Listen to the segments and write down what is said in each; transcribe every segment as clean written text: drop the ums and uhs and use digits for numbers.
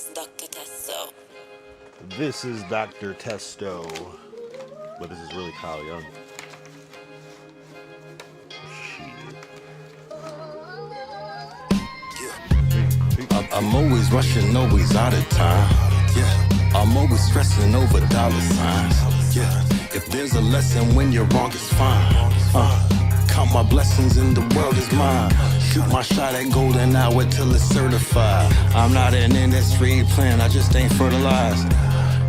is Dr. Testo. This is Dr. Testo, but this is really Kyle Young. Shit. I'm always rushing, always out of time. Yeah, I'm always stressing over dollar signs. Yeah, if there's a lesson when you're wrong, it's fine. Count my blessings and the world is mine. Shoot my shot at golden hour till it's certified. I'm not an industry plan, I just ain't fertilized.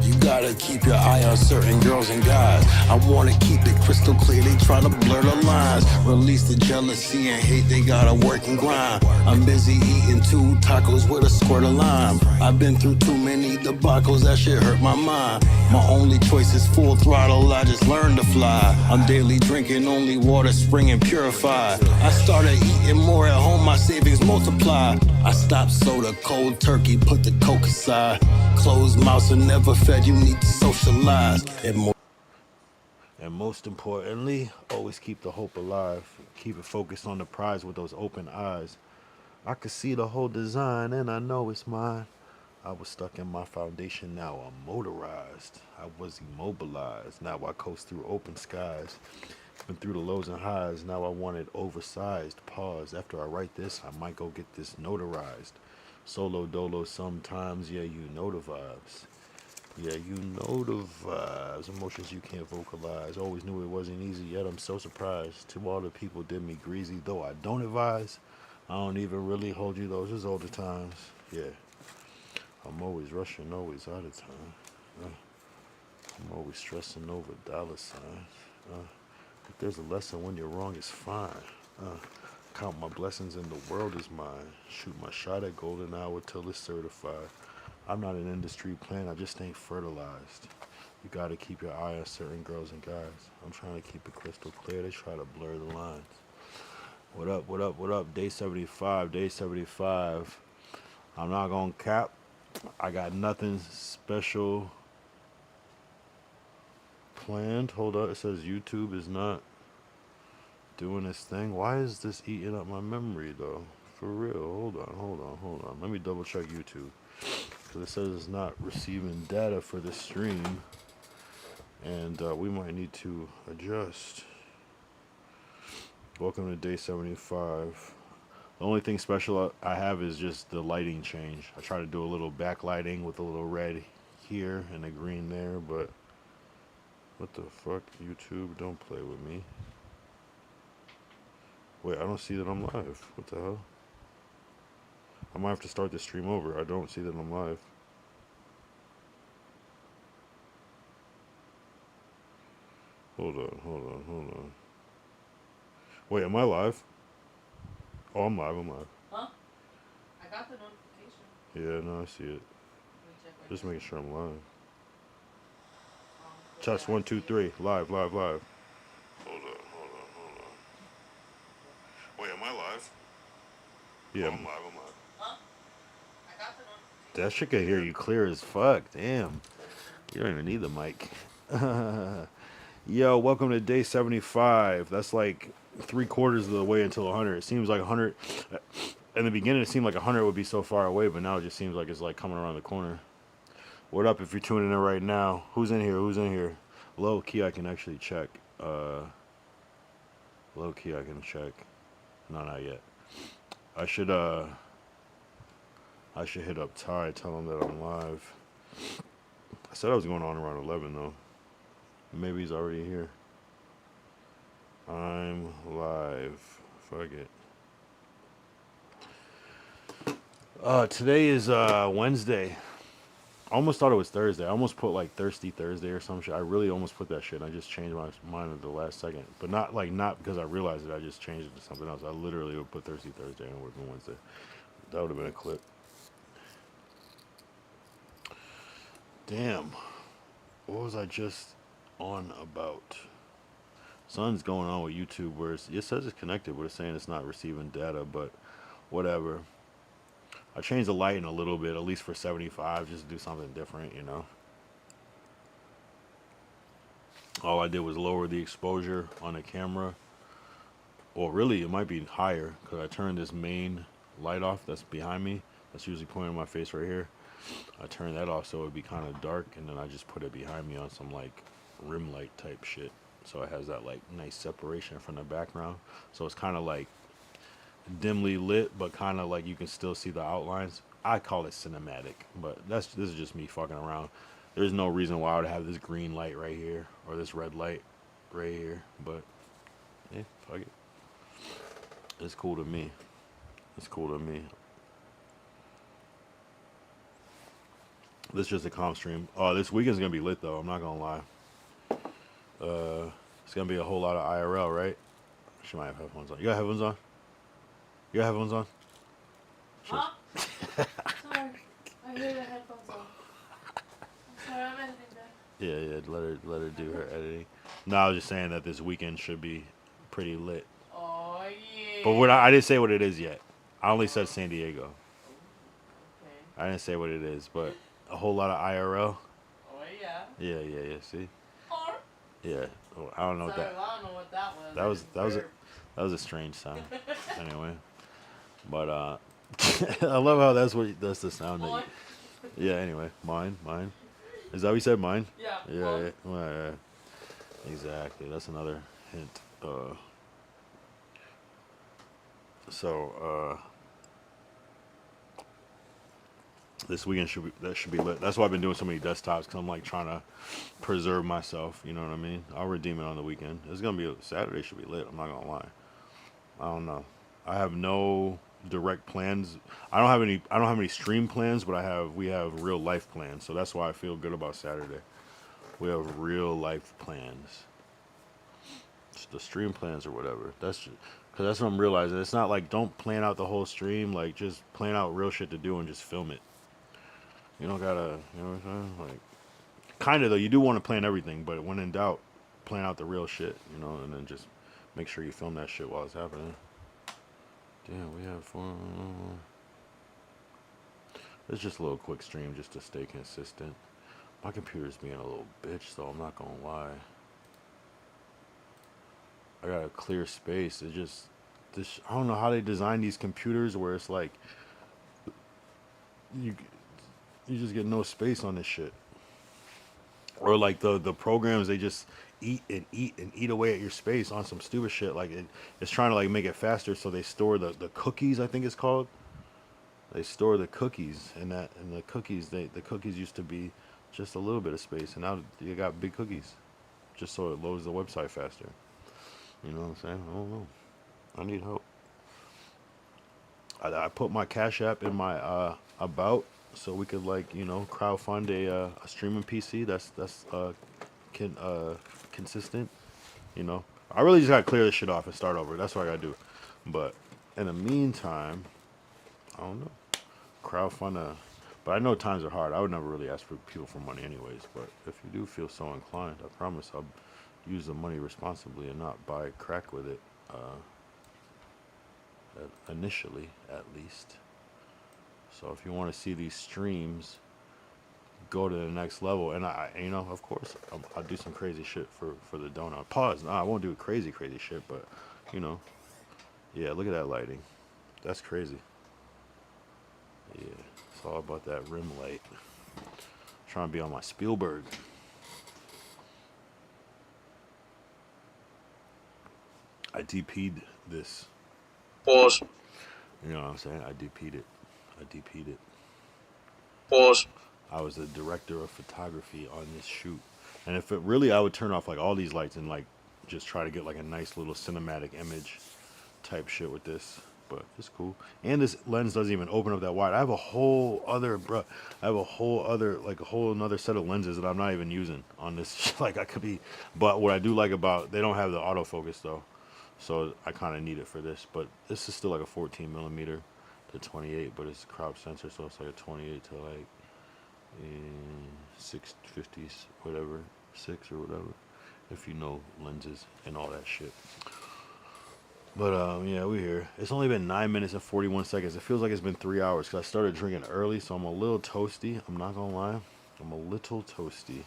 You gotta keep your eye on certain girls and guys. I wanna keep it crystal clear, they try to blur the lines. Release the jealousy and hate, they gotta work and grind. I'm busy eating 2 tacos with a squirt of lime. I've been through too many debacles, that shit hurt my mind. My only choice is full throttle, I just learned to fly. I'm daily drinking only water, spring and purified. I started eating more at home, my savings multiply. I stopped soda, cold turkey, put the coke aside. Closed mouths are never fed, you need to socialize. And most importantly, always keep the hope alive. Keep it focused on the prize with those open eyes. I could see the whole design and I know it's mine. I was stuck in my foundation, now I'm motorized. I was immobilized, now I coast through open skies. Been through the lows and highs, now I want it oversized. Pause, after I write this, I might go get this notarized. Solo dolo sometimes, yeah, you know the vibes. Yeah, you know the vibes. Emotions you can't vocalize. Always knew it wasn't easy, yet I'm so surprised. To all the people did me greasy, though I don't advise. I don't even really hold you those as older times. Yeah, I'm always rushing, always out of time. I'm always stressing over dollar signs. If there's a lesson when you're wrong, it's fine. Count my blessings and the world is mine. Shoot my shot at golden hour till it's certified. I'm not an industry plant, I just ain't fertilized. You gotta keep your eye on certain girls and guys. I'm trying to keep it crystal clear, they try to blur the lines. What up, what up, what up? Day 75, day 75. I'm not gonna cap. I got nothing special planned. Hold up, it says YouTube is not doing its thing. Why is this eating up my memory though? For real, hold on. Let me double check YouTube. Because it says it's not receiving data for the stream. And we might need to adjust. Welcome to day 75. The only thing special I have is just the lighting change. I try to do a little backlighting with a little red here and a green there, but what the fuck? YouTube, don't play with me. Wait, I don't see that I'm live. What the hell? I might have to start the stream over. I don't see that I'm live. Hold on. Wait, am I live? Oh, I'm live. Huh? I got the notification. Yeah, no, I see it. Let me check my Just making sure I'm live. but Test yeah, I 1, 2, see it. 3. Live. Hold on. Wait, am I live? Yeah, I'm live. Huh? I got the notification. That shit can hear you clear as fuck. Damn. You don't even need the mic. Yo, welcome to day 75. That's like 3/4 of the way until 100. It seems like 100. In the beginning, it seemed like 100 would be so far away, but now it just seems like it's like coming around the corner. What up if you're tuning in right now? Who's in here? Low key, I can actually check. Low key, I can check. No, not yet. I should hit up Ty, tell him that I'm live. I said I was going on around 11 though. Maybe he's already here. I'm live. Fuck it. Today is Wednesday. I almost thought it was Thursday. I almost put like Thirsty Thursday or some shit. I really almost put that shit. I just changed my mind at the last second. But not because I realized it. I just changed it to something else. I literally would put Thirsty Thursday and it would have been Wednesday. That would have been a clip. Damn. What was I just on about? Something's going on with YouTube where it says it's connected, but it's saying it's not receiving data, but whatever. I changed the lighting a little bit, at least for 75, just to do something different, you know. All I did was lower the exposure on the camera. Well, really, it might be higher, because I turned this main light off that's behind me That's usually pointing in my face right here. I turn that off so it would be kind of dark, and then I just put it behind me on some like rim light type shit. So it has that like nice separation from the background. So it's kind of like dimly lit, but kind of like you can still see the outlines. I call it cinematic, but this is just me fucking around. There's no reason why I would have this green light right here or this red light right here, but yeah, fuck it. It's cool to me. It's cool to me. This is just a calm stream. Oh, this weekend's gonna be lit though. I'm not gonna lie. It's gonna be a whole lot of IRL, right? She might have headphones on. You got headphones on? You got headphones on? Huh? Sorry. I hear the headphones on. I'm sorry, I'm editing that. Yeah. Let her do her editing. No, I was just saying that this weekend should be pretty lit. Oh, yeah. But I didn't say what it is yet. I only said San Diego. Okay. I didn't say what it is, but a whole lot of IRL. Oh, yeah. Yeah. See? Or. Yeah. Oh, I don't know what Sorry, that. well, I don't know what that was. That was a strange sound. Anyway, but I love how that's the sound that. Mine? Yeah. Anyway, mine. Is that what you said? Mine. Yeah. Yeah. Yeah. Exactly. That's another hint. So this weekend should be lit. That's why I've been doing so many desktops, because I'm like trying to preserve myself. You know what I mean? I'll redeem it on the weekend. It's gonna be Saturday. Should be lit. I'm not gonna lie. I don't know. I have no direct plans. I don't have any stream plans, but we have real life plans. So that's why I feel good about Saturday. We have real life plans. It's the stream plans or whatever. Because that's what I'm realizing. It's not like don't plan out the whole stream. Like just plan out real shit to do and just film it. You don't gotta, you know what I'm saying? Like, kind of though. You do want to plan everything, but when in doubt, plan out the real shit. You know, and then just make sure you film that shit while it's happening. Damn, we have fun. It's just a little quick stream just to stay consistent. My computer's being a little bitch, though. I'm not gonna lie. I got a clear space. It just I don't know how they design these computers where it's like you just get no space on this shit. Or like the programs, they just eat away at your space on some stupid shit. Like it's trying to like make it faster, so they store the cookies, I think it's called. They store the cookies and the cookies the cookies used to be just a little bit of space, and now you got big cookies, just so it loads the website faster. You know what I'm saying? I don't know. I need help. I put my Cash App in my about, so we could like crowdfund a streaming PC that's consistent. I really just gotta clear this shit off and start over. That's what I gotta do. But in the meantime, I don't know. Crowdfund but I know times are hard. I would never really ask for people for money anyways. But if you do feel so inclined, I promise I'll use the money responsibly and not buy crack with it. Initially, at least. So if you want to see these streams go to the next level, and I of course, I'll do some crazy shit for the donut. Pause. No, I won't do crazy shit, but yeah. Look at that lighting. That's crazy. Yeah, it's all about that rim light. Trying to be on my Spielberg. I DP'd this. Pause. You know what I'm saying? I DP'd it. Pause. I was the director of photography on this shoot. And if it really, I would turn off like all these lights and like just try to get like a nice little cinematic image type shit with this. But it's cool. And this lens doesn't even open up that wide. I have a whole other another set of lenses that I'm not even using on this. Like I could be, but what I do like about, they don't have the autofocus though. So I kind of need it for this. But this is still like a 14 millimeter to 28, but it's crop sensor. So it's like a 28 to like 650s, whatever, 6 or whatever. If you know lenses and all that shit. But yeah, we're here. It's only been 9 minutes and 41 seconds. It feels like it's been 3 hours because I started drinking early, so I'm a little toasty. I'm not gonna lie, I'm a little toasty.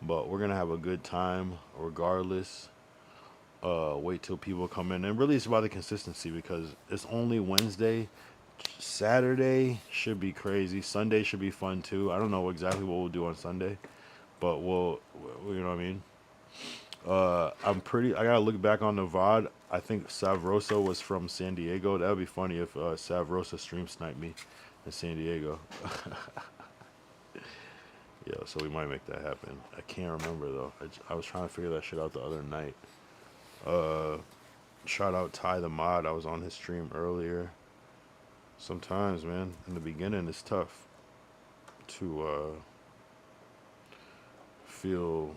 But we're gonna have a good time regardless. Wait till people come in, and really it's about the consistency because it's only Wednesday Saturday should be crazy. Sunday should be fun too. I don't know exactly what we'll do on Sunday, but you know what I mean. I'm pretty. I gotta look back on the VOD. I think Sav Rosa was from San Diego. That would be funny if Sav Rosa stream sniped me in San Diego. Yeah, so we might make that happen. I can't remember though. I was trying to figure that shit out the other night. Uh, Shout out Ty the Mod. I was on his stream earlier. Sometimes, man, in the beginning, it's tough to feel.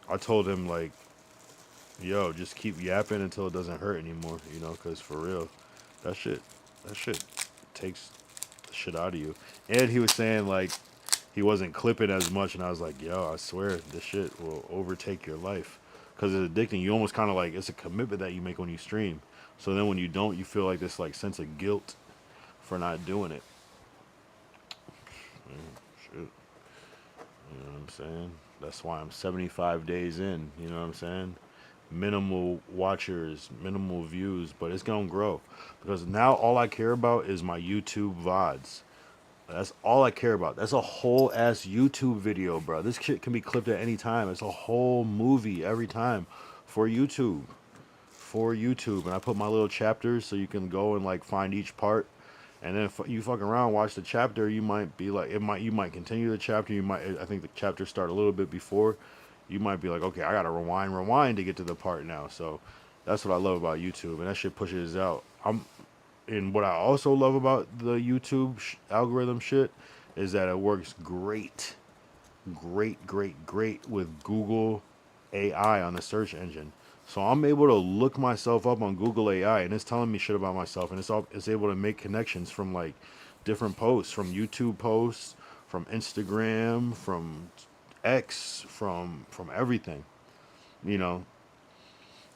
I told him like, yo, just keep yapping until it doesn't hurt anymore, you know, because for real, that shit, that shit takes the shit out of you. And he was saying like he wasn't clipping as much, and I was like, yo, I swear this shit will overtake your life because it's addicting. You almost kind of like it's a commitment that you make when you stream. So then when you don't, you feel like this like sense of guilt for not doing it. Shit, you know what I'm saying? That's why I'm 75 days in. You know what I'm saying? Minimal watchers, minimal views, but it's gonna grow because now all I care about is my YouTube VODs. That's all I care about. That's a whole ass YouTube video, bro. This shit can be clipped at any time. It's a whole movie every time for YouTube. For YouTube. And I put my little chapters so you can go and like find each part. And then if you fuck around, watch the chapter, you might be like, you might continue the chapter. I think the chapter start a little bit before. You might be like, okay, I gotta rewind to get to the part now. So that's what I love about YouTube, and that shit pushes out. And what I also love about the YouTube algorithm shit is that it works great with Google AI on the search engine. So I'm able to look myself up on Google AI, and it's telling me shit about myself, and it's able to make connections from like different posts, from YouTube posts, from Instagram, from X, from everything, you know.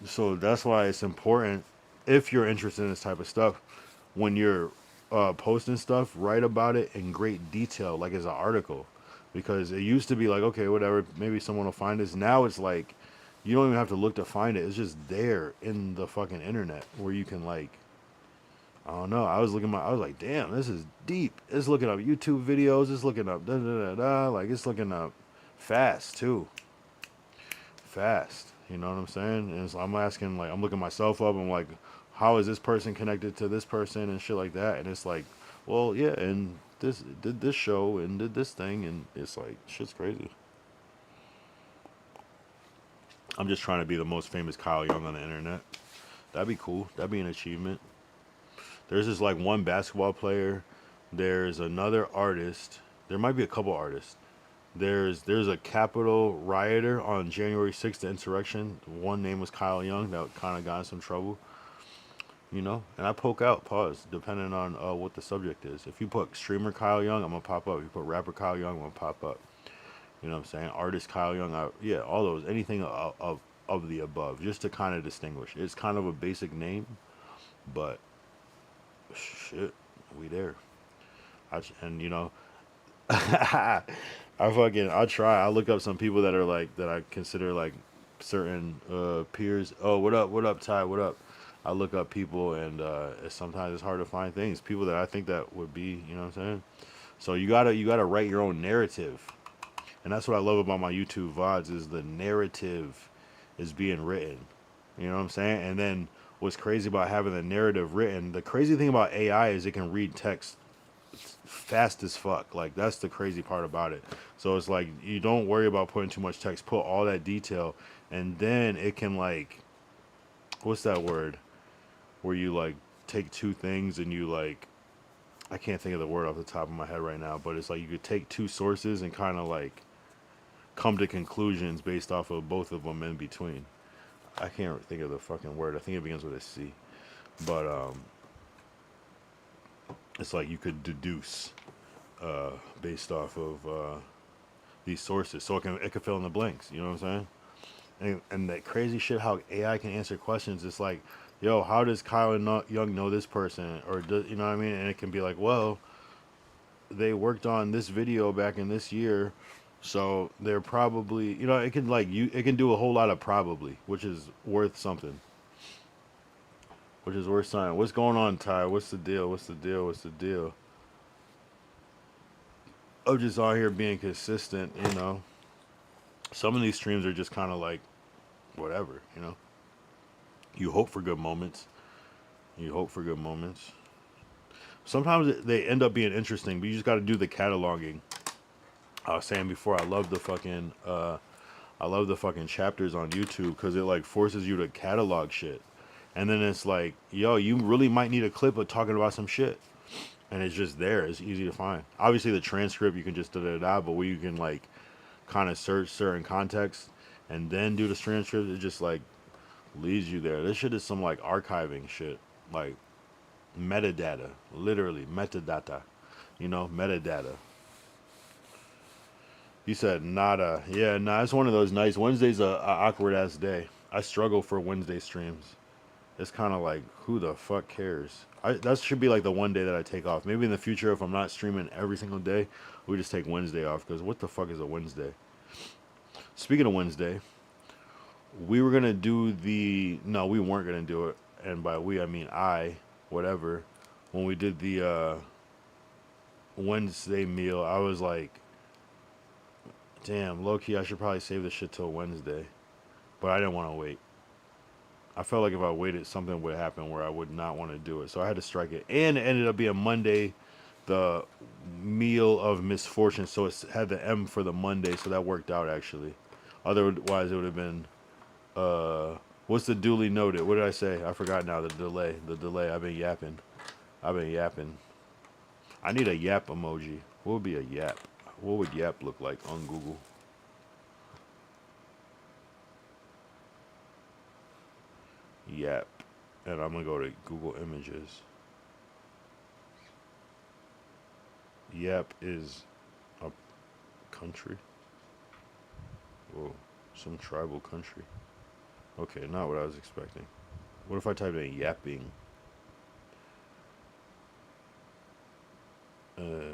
So that's why it's important, if you're interested in this type of stuff, when you're posting stuff, write about it in great detail, like as an article. Because it used to be like, okay, whatever, maybe someone will find this. Now it's like, you don't even have to look to find it. It's just there in the fucking internet where you can like, I don't know. I was like, damn, this is deep. It's looking up YouTube videos. It's looking up da da da da. Like it's looking up fast too. Fast. You know what I'm saying? And so I'm asking, like, I'm looking myself up. I'm like, how is this person connected to this person and shit like that? And it's like, well, yeah, and this did this show and did this thing, and it's like, shit's crazy. I'm just trying to be the most famous Kyle Young on the internet. That'd be cool. That'd be an achievement. There's just like one basketball player. There's another artist. There might be a couple artists. There's a Capitol rioter on January 6th, the insurrection. One name was Kyle Young that kind of got in some trouble, you know. And I poke out, pause, depending on what the subject is. If you put streamer Kyle Young, I'm gonna pop up. If you put rapper Kyle Young, I'm gonna pop up. You know what I'm saying? Artist Kyle Young, yeah, all those, anything of the above, just to kind of distinguish. It's kind of a basic name, but shit, we there. And you know, I'll try. I'll look up some people that are like, that I consider like certain peers. Oh, what up, Ty? What up? I look up people, and sometimes it's hard to find things. People that I think that would be, you know what I'm saying? So you gotta write your own narrative. And that's what I love about my YouTube VODs, is the narrative is being written. You know what I'm saying? And then what's crazy about having the narrative written, the crazy thing about AI is it can read text fast as fuck. Like, that's the crazy part about it. So it's like, you don't worry about putting too much text, put all that detail, and then it can, like, what's that word where you like take two things and you like, I can't think of the word off the top of my head right now, but it's like you could take two sources and kind of like come to conclusions based off of both of them in between. I can't think of the fucking word. I think it begins with a C. But it's like you could deduce based off of these sources, so it can fill in the blanks. You know what I'm saying? And that crazy shit, how AI can answer questions. It's like, yo, how does Kyle Young know this person, or you know what I mean? And it can be like, well, they worked on this video back in this year, so they're probably, you know, it can like it can do a whole lot of probably, which is worth something. which is worth sign. What's going on, Ty? What's the deal? What's the deal? What's the deal? I'm just out here being consistent, you know. Some of these streams are just kind of like whatever, you know. You hope for good moments. You hope for good moments. Sometimes they end up being interesting, but you just got to do the cataloging. I was saying before, I love the fucking chapters on YouTube because it like forces you to catalog shit, and then it's like, yo, you really might need a clip of talking about some shit, and it's just there. It's easy to find. Obviously, the transcript you can just da da da, but where you can like kind of search certain context and then do the transcript, it just like leads you there. This shit is some like archiving shit, like metadata, literally metadata, you know, metadata. You said nada. Yeah, nah, it's one of those nights. Wednesday's a awkward ass day. I struggle for Wednesday streams. It's kind of like, who the fuck cares? That should be like the one day that I take off. Maybe in the future, if I'm not streaming every single day, we just take Wednesday off. Because what the fuck is a Wednesday? Speaking of Wednesday, we were going to do the... No, we weren't going to do it. And by we, I mean I, whatever. When we did the Wednesday meal, I was like, damn, low-key, I should probably save this shit till Wednesday. But I didn't want to wait. I felt like if I waited, something would happen where I would not want to do it. So I had to strike it. And it ended up being Monday, the meal of misfortune. So it had the M for the Monday. So that worked out, actually. Otherwise, it would have been... what's the duly noted? What did I say? I forgot now. The delay. The delay. I've been yapping. I need a yap emoji. What would be a yap? What would yap look like on Google? Yap. And I'm going to go to Google Images. Yap is a country. Whoa. Some tribal country. Okay, not what I was expecting. What if I typed in yapping? Okay.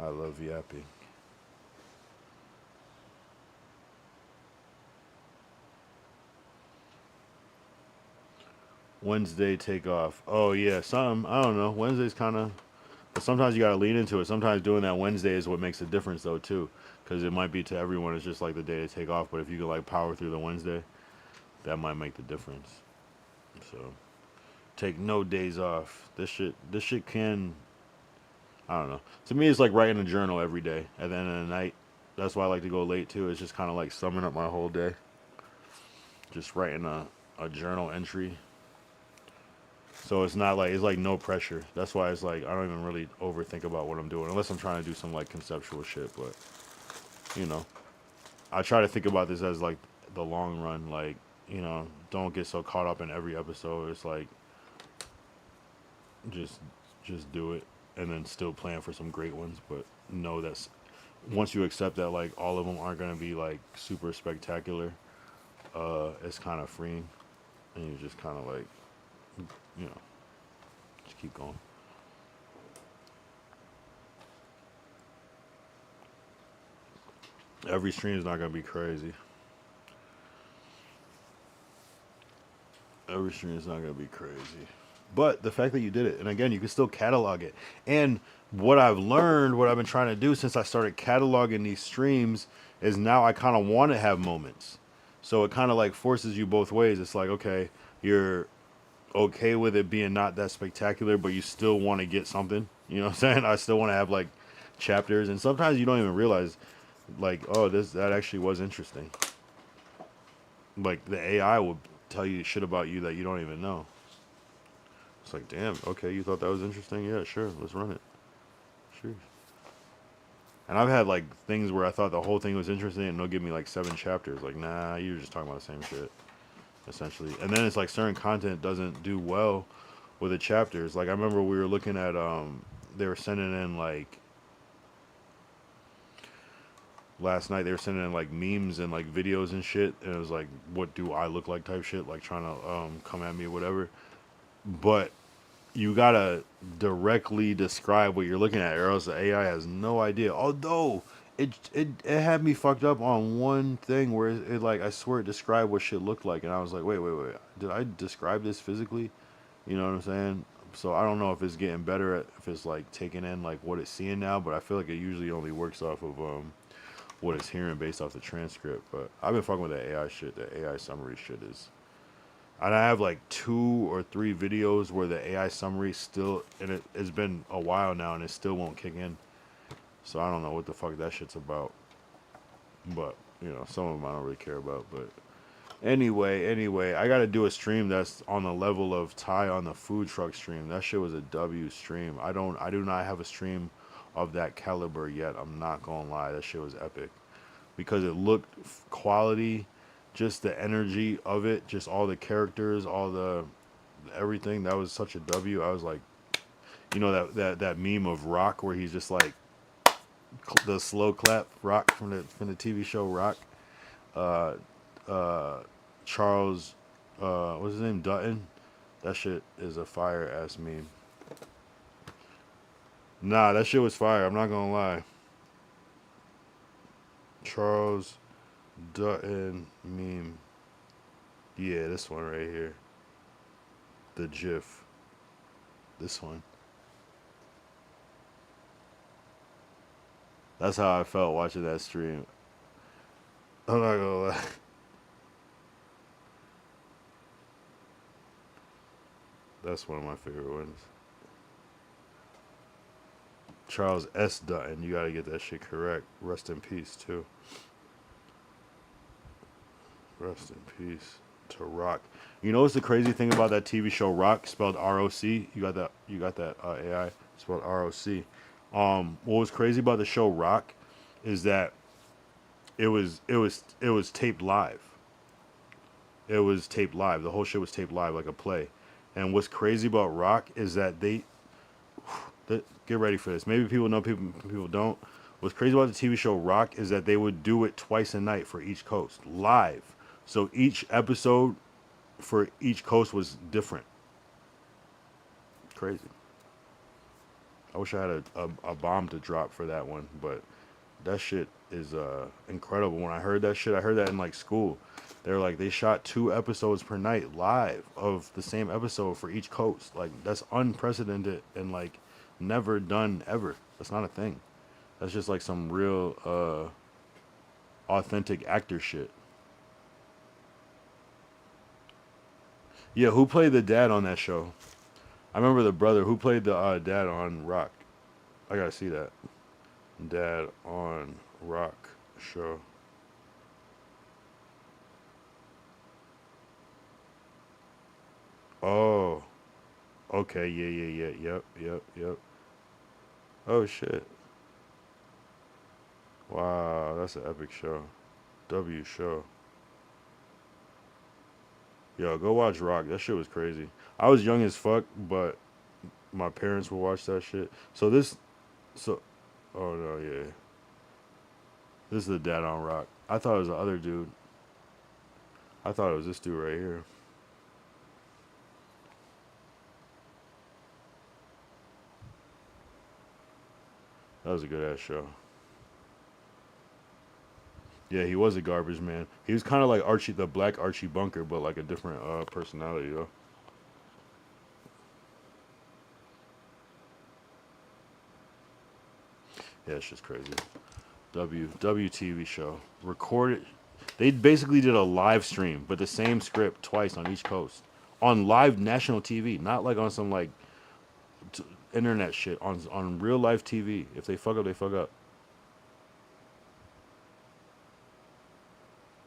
I love yapping. Wednesday take off. Oh yeah, I don't know. Wednesday's kind of, but sometimes you gotta lean into it. Sometimes doing that Wednesday is what makes a difference though too, because it might be to everyone it's just like the day to take off. But if you could like power through the Wednesday, that might make the difference. So take no days off. This shit can, I don't know. To me, it's like writing a journal every day at the end of the night. That's why I like to go late too. It's just kind of like summing up my whole day. Just writing a journal entry. So it's not like, it's like no pressure. That's why it's like I don't even really overthink about what I'm doing unless I'm trying to do some like conceptual shit. But you know, I try to think about this as like the long run. Like, you know, don't get so caught up in every episode. It's like just do it and then still plan for some great ones. But know that once you accept that like all of them aren't gonna be like super spectacular, it's kind of freeing, and you just kind of like, you know, just keep going. Every stream is not gonna be crazy. Every stream is not gonna be crazy. But the fact that you did it, and again, you can still catalog it. And what I've learned, what I've been trying to do since I started cataloging these streams, is now I kind of want to have moments. So it kind of like forces you both ways. It's like, okay, you're okay with it being not that spectacular, but you still want to get something. You know what I'm saying? I still want to have like chapters, and sometimes you don't even realize, like, oh, that actually was interesting. Like the AI will tell you shit about you that you don't even know. It's like, damn, okay, you thought that was interesting? Yeah, sure, let's run it. Sure. And I've had like things where I thought the whole thing was interesting, and they'll give me like 7 chapters. Like, nah, you were just talking about the same shit, essentially. And then it's like certain content doesn't do well with the chapters. Like I remember we were looking at, they were sending in like, last night they were sending in like memes and like videos and shit, and it was like, what do I look like type shit, like trying to come at me or whatever. But you gotta directly describe what you're looking at, or else the AI has no idea. Although it had me fucked up on one thing where it like I swear it described what shit looked like, and I was like, wait, did I describe this physically? You know what I'm saying? So I don't know if it's getting better at if it's like taking in like what it's seeing now, but I feel like it usually only works off of what it's hearing based off the transcript. But I've been fucking with that AI shit. That AI summary shit is. And I have like 2 or 3 videos where the AI summary still, and it's been a while now, and it still won't kick in. So I don't know what the fuck that shit's about. But you know, some of them I don't really care about. But anyway, I gotta do a stream that's on the level of Ty on the food truck stream. That shit was a W stream. I do not have a stream of that caliber yet. I'm not gonna lie, that shit was epic because it looked quality, just the energy of it, just all the characters, all the everything. That was such a W. I was like, you know that meme of Rock where he's just like the slow clap Rock from the TV show Rock. Uh, Charles, what's his name? Dutton. That shit is a fire ass meme. Nah, that shit was fire. I'm not gonna lie. Charles Dutton meme. Yeah, this one right here. The GIF. This one. That's how I felt watching that stream. I'm not gonna lie. That's one of my favorite ones. Charles S. Dutton. You gotta get that shit correct. Rest in peace, too. Rest in peace to Rock. You know what's the crazy thing about that TV show Rock, spelled R-O-C? You got that AI spelled R-O-C. What was crazy about the show Rock is that it was taped live. It was taped live. The whole shit was taped live like a play. And what's crazy about Rock is that get ready for this. Maybe people know, people don't. What's crazy about the TV show Rock is that they would do it twice a night for each coast, live. So each episode for each coast was different. Crazy. I wish I had a bomb to drop for that one, but that shit is incredible. When I heard that in like school. They were like, they shot 2 episodes per night live of the same episode for each coast. Like, that's unprecedented and like never done ever. That's not a thing. That's just like some real authentic actor shit. Yeah, who played the dad on that show? I remember the brother. Who played the dad on Rock? I gotta see that. Dad on Rock show. Oh, okay, yeah, yep. Oh shit! Wow, that's an epic show. W show. Yo, go watch Rock. That shit was crazy. I was young as fuck, but my parents would watch that shit. So, oh no, yeah. This is the dad on Rock. I thought it was the other dude. I thought it was this dude right here. That was a good ass show. Yeah, he was a garbage man. He was kind of like Archie, the black Archie Bunker, but like a different personality, though. Yeah, it's just crazy. WTV show. Recorded. They basically did a live stream, but the same script twice on each coast. On live national TV, not like on some like internet shit. On real life TV. If they fuck up, they fuck up.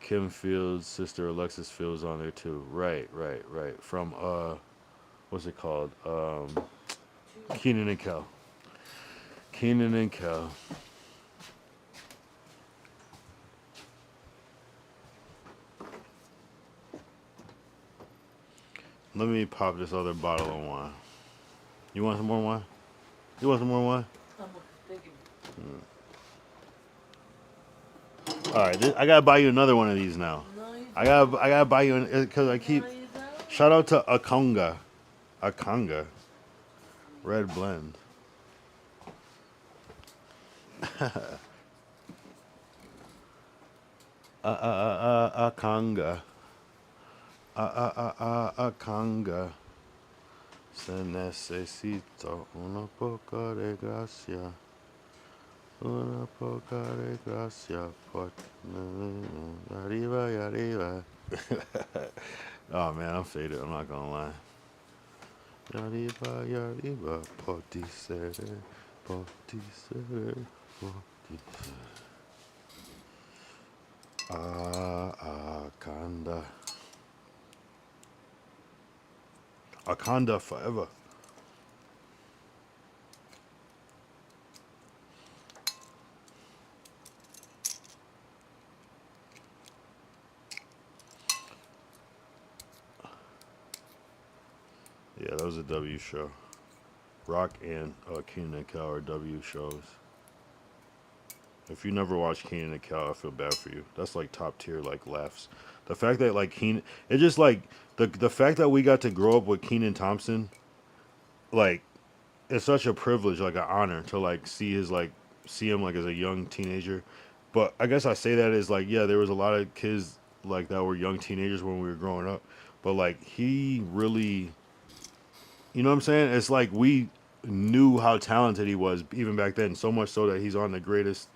Kim Fields' sister Alexis Fields on there too. Right. From what's it called? Kenan and Kel. Kenan and Kel. Let me pop this other bottle of wine. You want some more wine? You want some more wine? Thank you. All right, I gotta buy you another one of these now. No, you I gotta buy you because I keep. No, you don't. Shout out to Akanga, red blend. Conga. Conga. Se necesito una poca de gracia. Una poca de gracia. Por arriba y arriba. Oh man, I'm faded. I'm not gonna lie. Arriba y arriba. Por ti seré. Por ti seré. Por ti seré. Akanda. Akanda forever. Yeah, that was a W show. Rock and Keenan and Kel are W shows. If you never watched Keenan and Kel, I feel bad for you. That's like top tier like laughs. The fact that like Keenan, it's just like the fact that we got to grow up with Keenan Thompson, like it's such a privilege, like an honor to like see him like as a young teenager. But I guess I say that as like yeah, there was a lot of kids like that were young teenagers when we were growing up, but like he really, you know what I'm saying? It's like we knew how talented he was even back then, so much so that he's on the greatest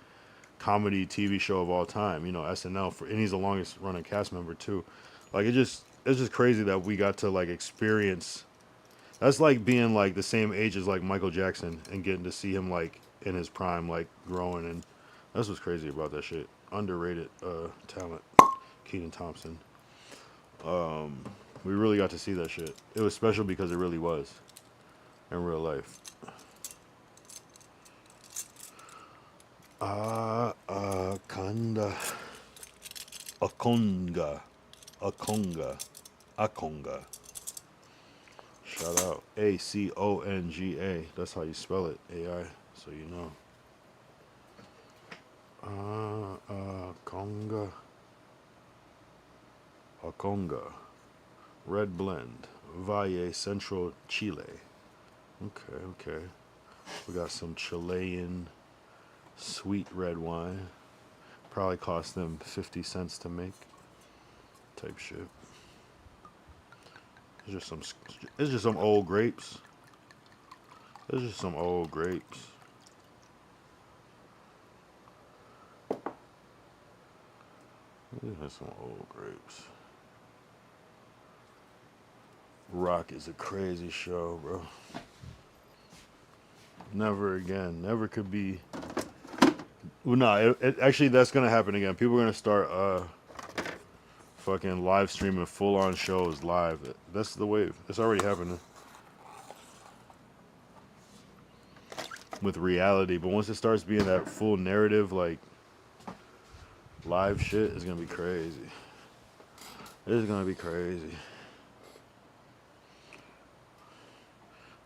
comedy TV show of all time, you know, SNL and he's the longest running cast member too. Like it's just crazy that we got to like experience. That's like being like the same age as like Michael Jackson and getting to see him like in his prime, like growing, and that's what's crazy about that shit. Underrated talent, Keaton Thompson. We really got to see that shit. It was special because it really was in real life. Akanda. Akonga. Akonga. Akonga. Shout out. Aconga. That's how you spell it. AI. So you know. Akonga. Akonga. Red blend. Valle Central Chile. Okay, okay. We got some Chilean sweet red wine. Probably cost them 50 cents to make. Type shit. It's just some old grapes. It's just some old grapes. There's some old grapes. Rock is a crazy show, bro. Never again. Never could be. Well, no, actually that's gonna happen again. People are gonna start fucking live streaming full on shows live. That's the wave. It's already happening with reality. But once it starts being that full narrative, like live shit, it's gonna be crazy. It's gonna be crazy.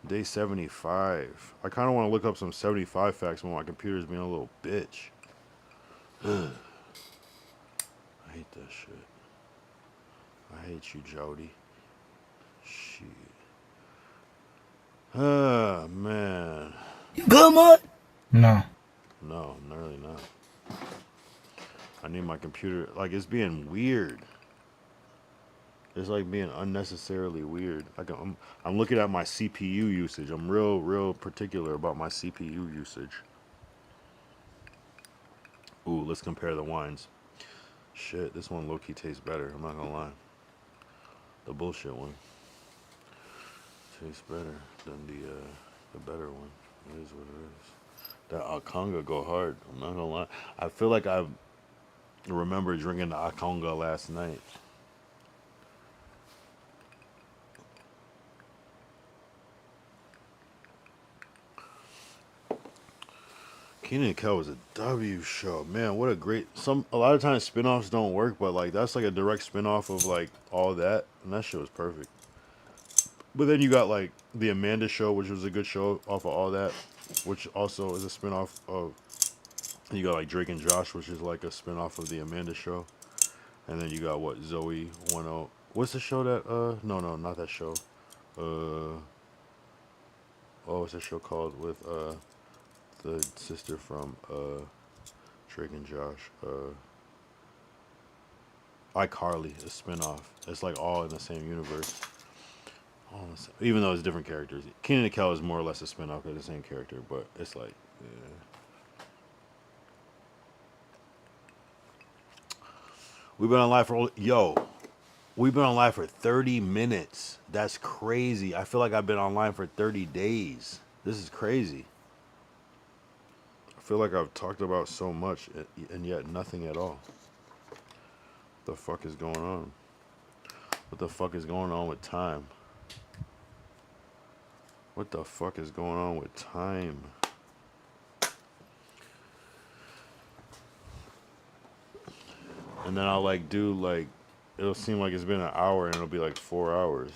Day 75. I kind of want to look up some 75 facts when my computer's being a little bitch. I hate that shit. I hate you, Jody. Shit. Ah, man. You good, Mud? No. No, I'm really not. I need my computer. Like, it's being weird. It's like being unnecessarily weird. Like I'm looking at my CPU usage. I'm real particular about my CPU usage. Ooh, let's compare the wines. Shit, this one low-key tastes better. I'm not gonna lie. The bullshit one tastes better than the better one. It is what it is. That Akonga go hard. I'm not gonna lie. I feel like I remember drinking the Akonga last night. Kenan and Kel was a W show, man. What a great a lot of times spinoffs don't work, but like that's like a direct spinoff of like all that, and that shit was perfect. But then you got like the Amanda Show, which was a good show off of all that, which also is a spinoff of. You got like Drake and Josh, which is like a spinoff of the Amanda Show, and then you got what Zoe 10. What's the show that no not that show, what's the show called with the sister from Drake and Josh. iCarly, a spinoff. It's like all in the same universe. All in the same, even though it's different characters. Kenan and Kel is more or less a spinoff of the same character, but it's like, yeah. We've been on live for we've been on live for 30 minutes. That's crazy. I feel like I've been online for 30 days. This is crazy. I feel like I've talked about so much and yet nothing at all. What the fuck is going on? What the fuck is going on with time? What the fuck is going on with time? And then I'll like do like, it'll seem like it's been an hour and it'll be like 4 hours.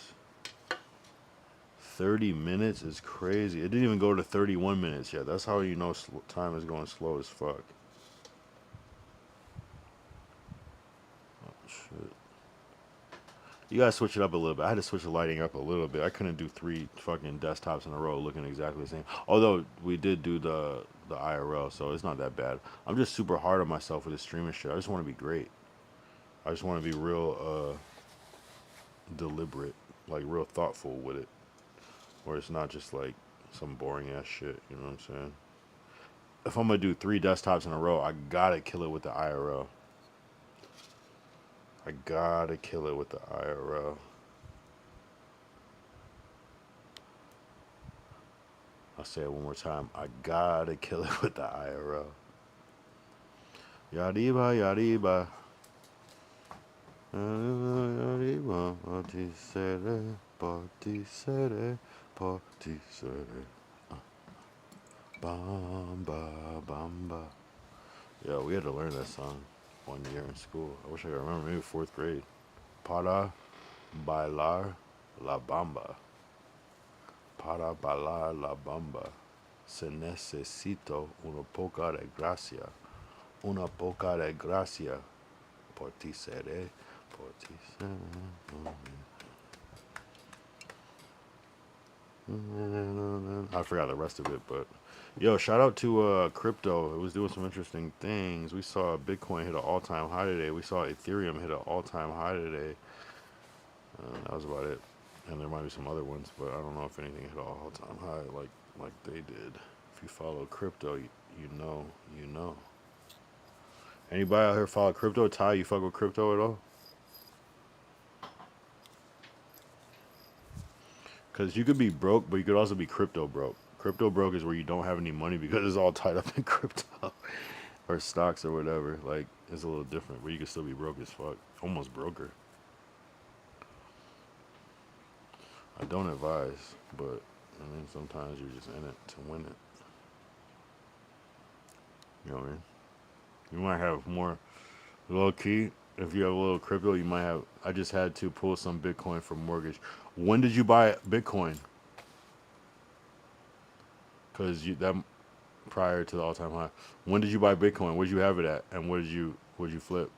30 minutes is crazy. It didn't even go to 31 minutes yet. That's how you know time is going slow as fuck. Oh, shit. You gotta switch it up a little bit. I had to switch the lighting up a little bit. I couldn't do 3 fucking desktops in a row looking exactly the same. Although we did do the IRL, so it's not that bad. I'm just super hard on myself with this streaming shit. I just want to be great. I just want to be real deliberate, like real thoughtful with it. Where it's not just like some boring ass shit, you know what I'm saying? If I'm gonna do 3 desktops in a row, I gotta kill it with the IRL. I gotta kill it with the IRL. I'll say it one more time. I gotta kill it with the IRL. Yadiba, yadiba. Yadiba, patisere, patisere, patisere. Bamba, bamba. Yeah, we had to learn that song 1 year in school. I wish I could remember, maybe 4th grade. Para bailar la bamba. Para bailar la bamba. Se necesito una poca de gracia. Una poca de gracia. Por ti seré. Por ti seré. I forgot the rest of it, but yo, shout out to crypto. It was doing some interesting things. We saw Bitcoin hit an all-time high today. We saw Ethereum hit an all-time high today. That was about it. And there might be some other ones, but I don't know if anything hit an all-time high like they did. If you follow crypto, you know. Anybody out here follow crypto? Ty, you fuck with crypto at all? Because you could be broke, but you could also be crypto broke. Crypto broke is where you don't have any money because it's all tied up in crypto or stocks or whatever. Like, it's a little different, but you can still be broke as fuck. Almost broker. I don't advise, but I mean, sometimes you're just in it to win it. You know what I mean? You might have more low key. If you have a little crypto, you might have. I just had to pull some Bitcoin for mortgage. When did you buy Bitcoin? Because that prior to the all-time high. When did you buy Bitcoin? Where'd you have it at? And what did you flip?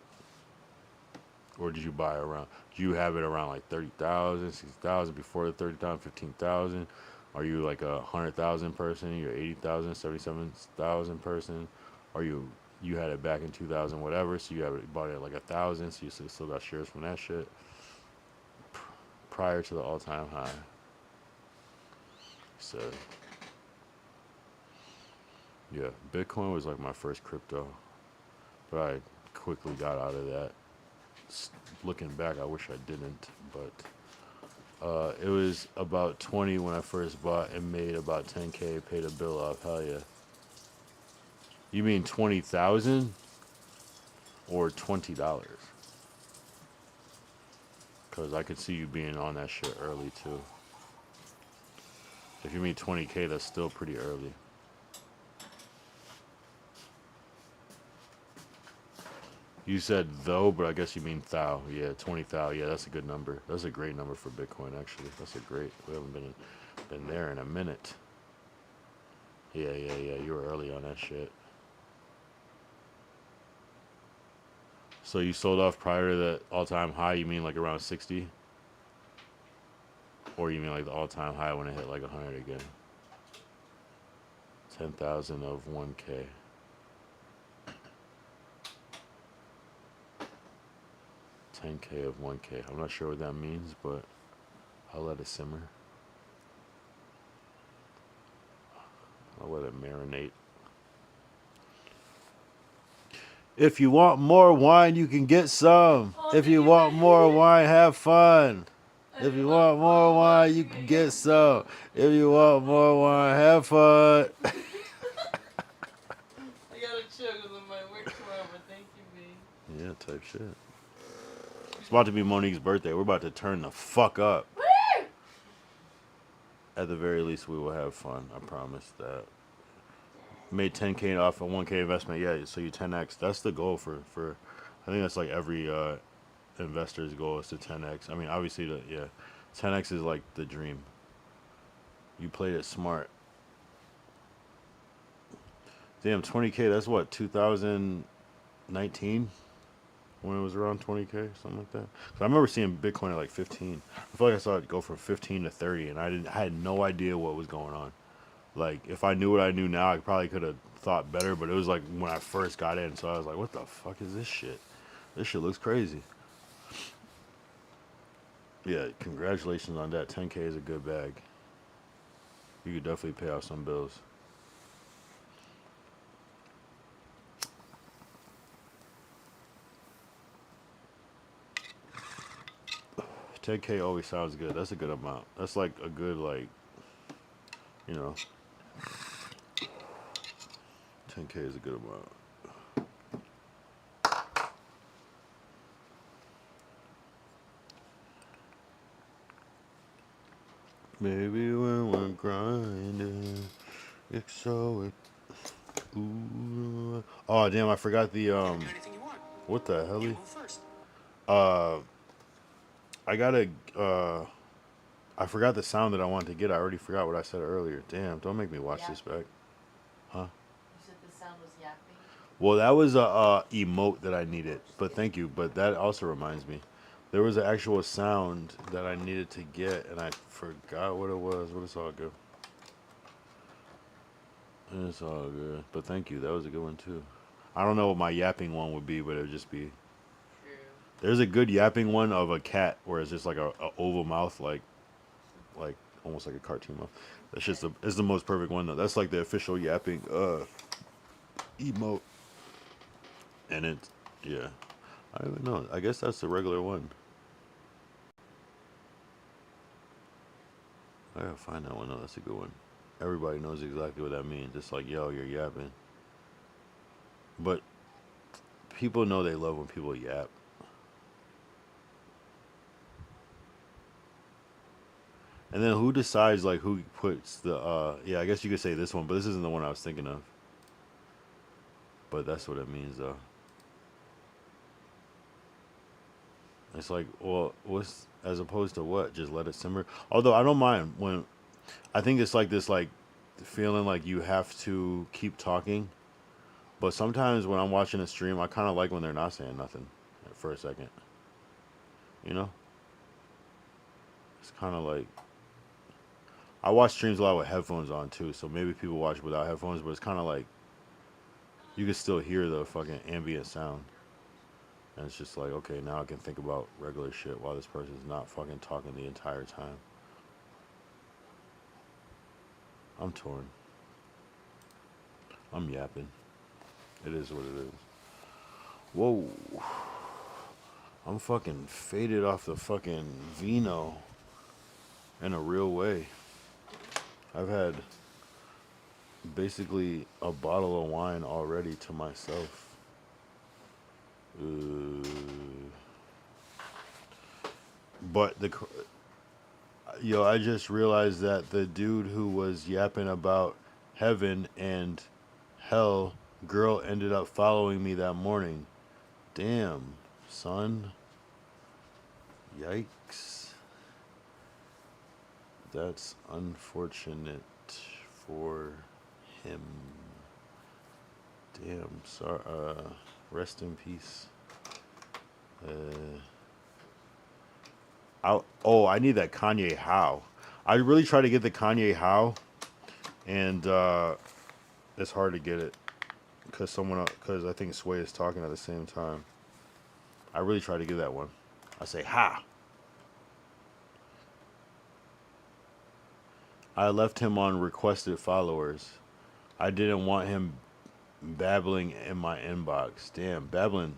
Or did you buy around? Do you have it around like 30,000, 60,000 before the 30,000, 15,000? Are you like 100,000 person? You're 80,000, 77,000 person? Are you had it back in 2000 whatever, so you bought it at like 1,000, so you still got shares from that shit prior to the all-time high. So yeah, Bitcoin was like my first crypto, but I quickly got out of that. Looking back, I wish I didn't, but it was about 20 when I first bought and made about 10K, paid a bill off. Hell yeah. You mean 20,000 or $20? Because I could see you being on that shit early too. If you mean 20K, that's still pretty early. You said though, but I guess you mean thou. Yeah, 20,000. Yeah, that's a good number. That's a great number for Bitcoin, actually. That's a great. We haven't been there in a minute. Yeah. You were early on that shit. So you sold off prior to the all-time high. You mean like around 60, or you mean like the all-time high when it hit like 100 again? 10,000 of 10K of 1K. I'm not sure what that means, but I'll let it simmer. I'll let it marinate. If you want more wine, you can get some. If you want more wine, have fun. If you want more wine, you can get some. If you want more wine, have fun. I gotta chill because I might work tomorrow, but thank you, B. Yeah, type shit. It's about to be Monique's birthday. We're about to turn the fuck up. At the very least, we will have fun. I promise that. Made 10K off a 1K investment. Yeah, so you 10x. That's the goal for I think that's like every investor's goal is to 10x. I mean, obviously, 10x is like the dream. You played it smart. Damn, 20K. That's what, 2019? When it was around 20K, something like that. I remember seeing Bitcoin at like 15. I feel like I saw it go from 15 to 30, and I had no idea what was going on. Like, if I knew what I knew now, I probably could have thought better, but it was like when I first got in, so I was like, what the fuck is this shit? This shit looks crazy. Yeah, congratulations on that. 10K is a good bag. You could definitely pay off some bills. $10K always sounds good. That's a good amount. That's like a good, like, you know, 10K is a good amount. Maybe when we're grinding, it's so. Ooh. Oh damn! I forgot the What the hell? I gotta. I forgot the sound that I wanted to get. I already forgot what I said earlier. Damn! Don't make me watch this back. Huh? You said the sound was yapping? Well, that was a emote that I needed. But thank you. But that also reminds me. There was an actual sound that I needed to get, and I forgot what it was. But it's all good. It's all good. But thank you. That was a good one, too. I don't know what my yapping one would be, but it would just be... True. There's a good yapping one of a cat, where it's just like a oval mouth, like almost like a cartoon mouth. That's just it's the most perfect one, though. That's like the official yapping emote. And it's... Yeah. I don't even know. I guess that's the regular one. I gotta find that one though. That's a good one. Everybody knows exactly what that means. It's like, yo, you're yapping. But people know they love when people yap. And then who decides like who puts the yeah, I guess you could say this one, but this isn't the one I was thinking of. But that's what it means though. It's like, well, what's as opposed to what? Just let it simmer. Although I don't mind when I think it's like this like feeling like you have to keep talking. But sometimes when I'm watching a stream, I kind of like when they're not saying nothing for a second. You know? It's kind of like I watch streams a lot with headphones on too, so maybe people watch without headphones, but it's kind of like you can still hear the fucking ambient sound. And it's just like, okay, now I can think about regular shit while this person's not fucking talking the entire time. I'm torn. I'm yapping. It is what it is. Whoa. I'm fucking faded off the fucking vino in a real way. I've had basically a bottle of wine already to myself. But I just realized that the dude who was yapping about heaven and hell, girl ended up following me that morning. Damn, son. Yikes. That's unfortunate for him. Damn, sorry. Rest in peace. I need that Kanye How. I really try to get the Kanye How, and it's hard to get it because I think Sway is talking at the same time. I really try to get that one. I say, ha. I left him on requested followers. I didn't want him babbling in my inbox. Damn, babbling.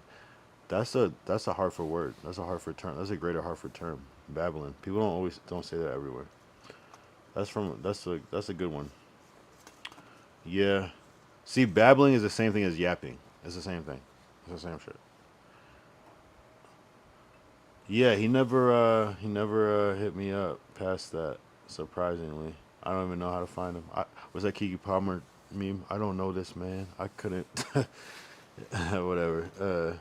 That's a Hartford word. That's a Hartford term. That's a greater Hartford term. Babbling. People don't say that everywhere. That's a good one. Yeah. See, babbling is the same thing as yapping. It's the same thing. It's the same shit. Yeah, he never hit me up past that. Surprisingly, I don't even know how to find him. Was that Kiki Palmer meme? I don't know this man. I couldn't. Whatever.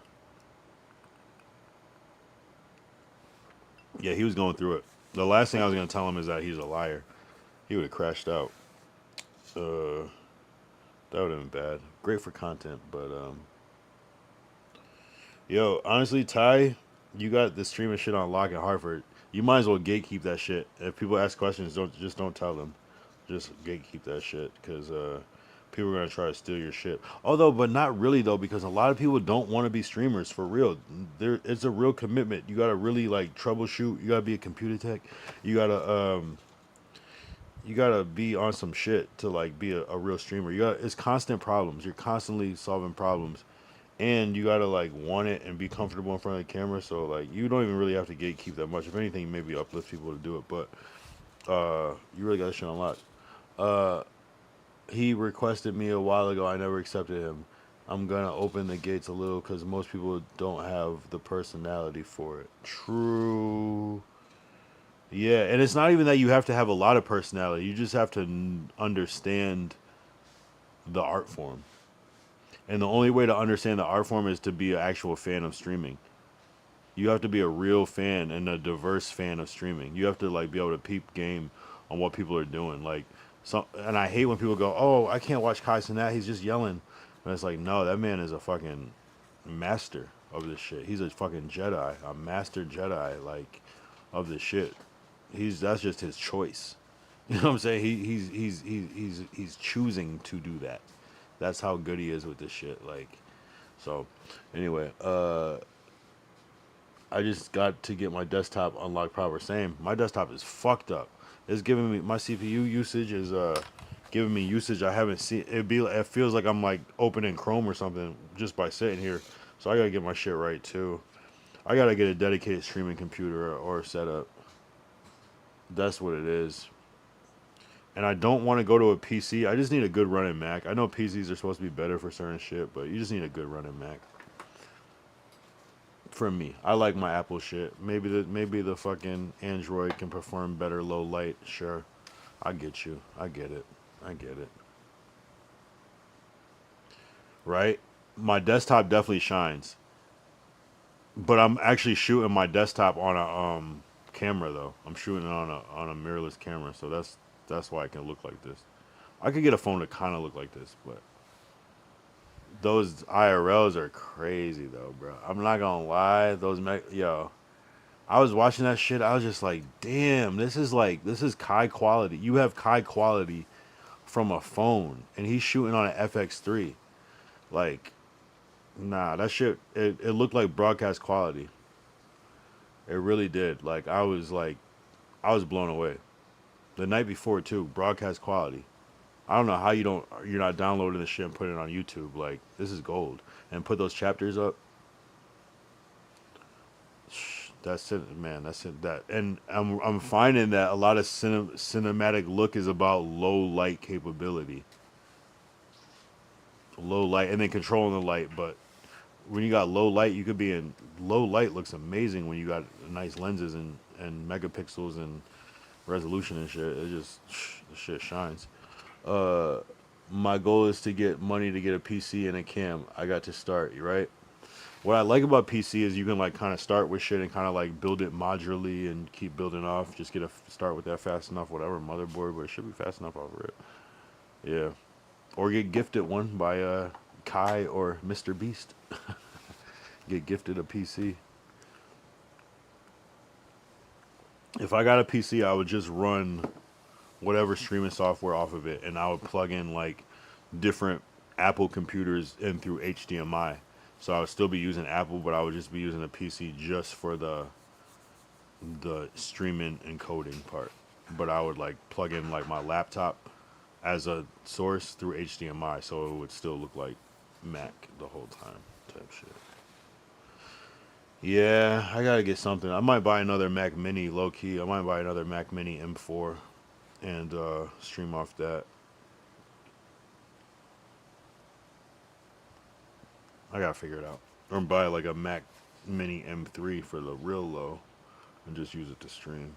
Yeah, he was going through it. The last thing I was gonna tell him is that he's a liar. He would have crashed out. That would have been bad. Great for content, but yo, honestly, Ty, you got the streaming shit on lock in Hartford. You might as well gatekeep that shit. If people ask questions, don't tell them. Just gatekeep that shit, because people are gonna try to steal your shit. Although, but not really though, because a lot of people don't want to be streamers for real. It's a real commitment. You gotta really like troubleshoot. You gotta be a computer tech. You gotta be on some shit to like be a real streamer. It's constant problems. You're constantly solving problems, and you gotta like want it and be comfortable in front of the camera. So like you don't even really have to gatekeep that much. If anything, maybe uplift people to do it. But you really got shit on lock. He requested me a while ago. I never accepted him. I'm gonna open the gates a little because most people don't have the personality for it. True. Yeah, and it's not even that you have to have a lot of personality. You just have to understand the art form. And the only way to understand the art form is to be an actual fan of streaming. You have to be a real fan and a diverse fan of streaming. You have to like be able to peep game on what people are doing. Like and I hate when people go, "Oh, I can't watch Kai Cenat. He's just yelling." And it's like, no, that man is a fucking master of this shit. He's a fucking Jedi, a master Jedi, like, of this shit. That's just his choice. You know what I'm saying? He's choosing to do that. That's how good he is with this shit. Like, so anyway, I just got to get my desktop unlocked proper. Same. My desktop is fucked up. It's giving me, my CPU usage is giving me usage I haven't seen. It feels like I'm like opening Chrome or something just by sitting here. So I gotta get my shit right too. I gotta get a dedicated streaming computer or setup. That's what it is. And I don't want to go to a PC. I just need a good running Mac. I know PCs are supposed to be better for certain shit, but you just need a good running Mac. For me, I like my Apple shit. Maybe the fucking Android can perform better low light. Sure, I get you. I get it. Right? My desktop definitely shines, but I'm actually shooting my desktop on a camera though. I'm shooting it on a mirrorless camera, so that's why it can look like this. I could get a phone to kind of look like this, but those IRLs are crazy though, bro. I'm not gonna lie. Yo, I was watching that shit. I was just like, damn, this is Kai quality. You have Kai quality from a phone, and he's shooting on an FX3. Like, nah, that shit. It looked like broadcast quality. It really did. Like, I was blown away. The night before too, broadcast quality. I don't know how you're not downloading this shit and putting it on YouTube. Like, this is gold. And put those chapters up. That's it, man. That's it. And I'm finding that a lot of cinematic look is about low light capability. Low light, and then controlling the light. But when you got low light, low light looks amazing when you got nice lenses and megapixels and resolution and shit. It just, the shit shines. My goal is to get money to get a PC and a cam. I got to start, right? What I like about PC is you can like kind of start with shit and kind of like build it modularly and keep building off. Just start with that fast enough, whatever motherboard, but it should be fast enough over it. Yeah. Or get gifted one by Kai or Mr. Beast. Get gifted a PC. If I got a PC, I would just run whatever streaming software off of it, and I would plug in like different Apple computers through HDMI. So I would still be using Apple, but I would just be using a PC just for the the streaming encoding part, but I would like plug in like my laptop as a source through HDMI, so it would still look like Mac the whole time type shit. Yeah, I gotta get something. I might buy another Mac Mini, low key. I might buy another Mac Mini M4 and stream off that. I gotta figure it out. Or buy like a Mac Mini M3 for the real low and just use it to stream.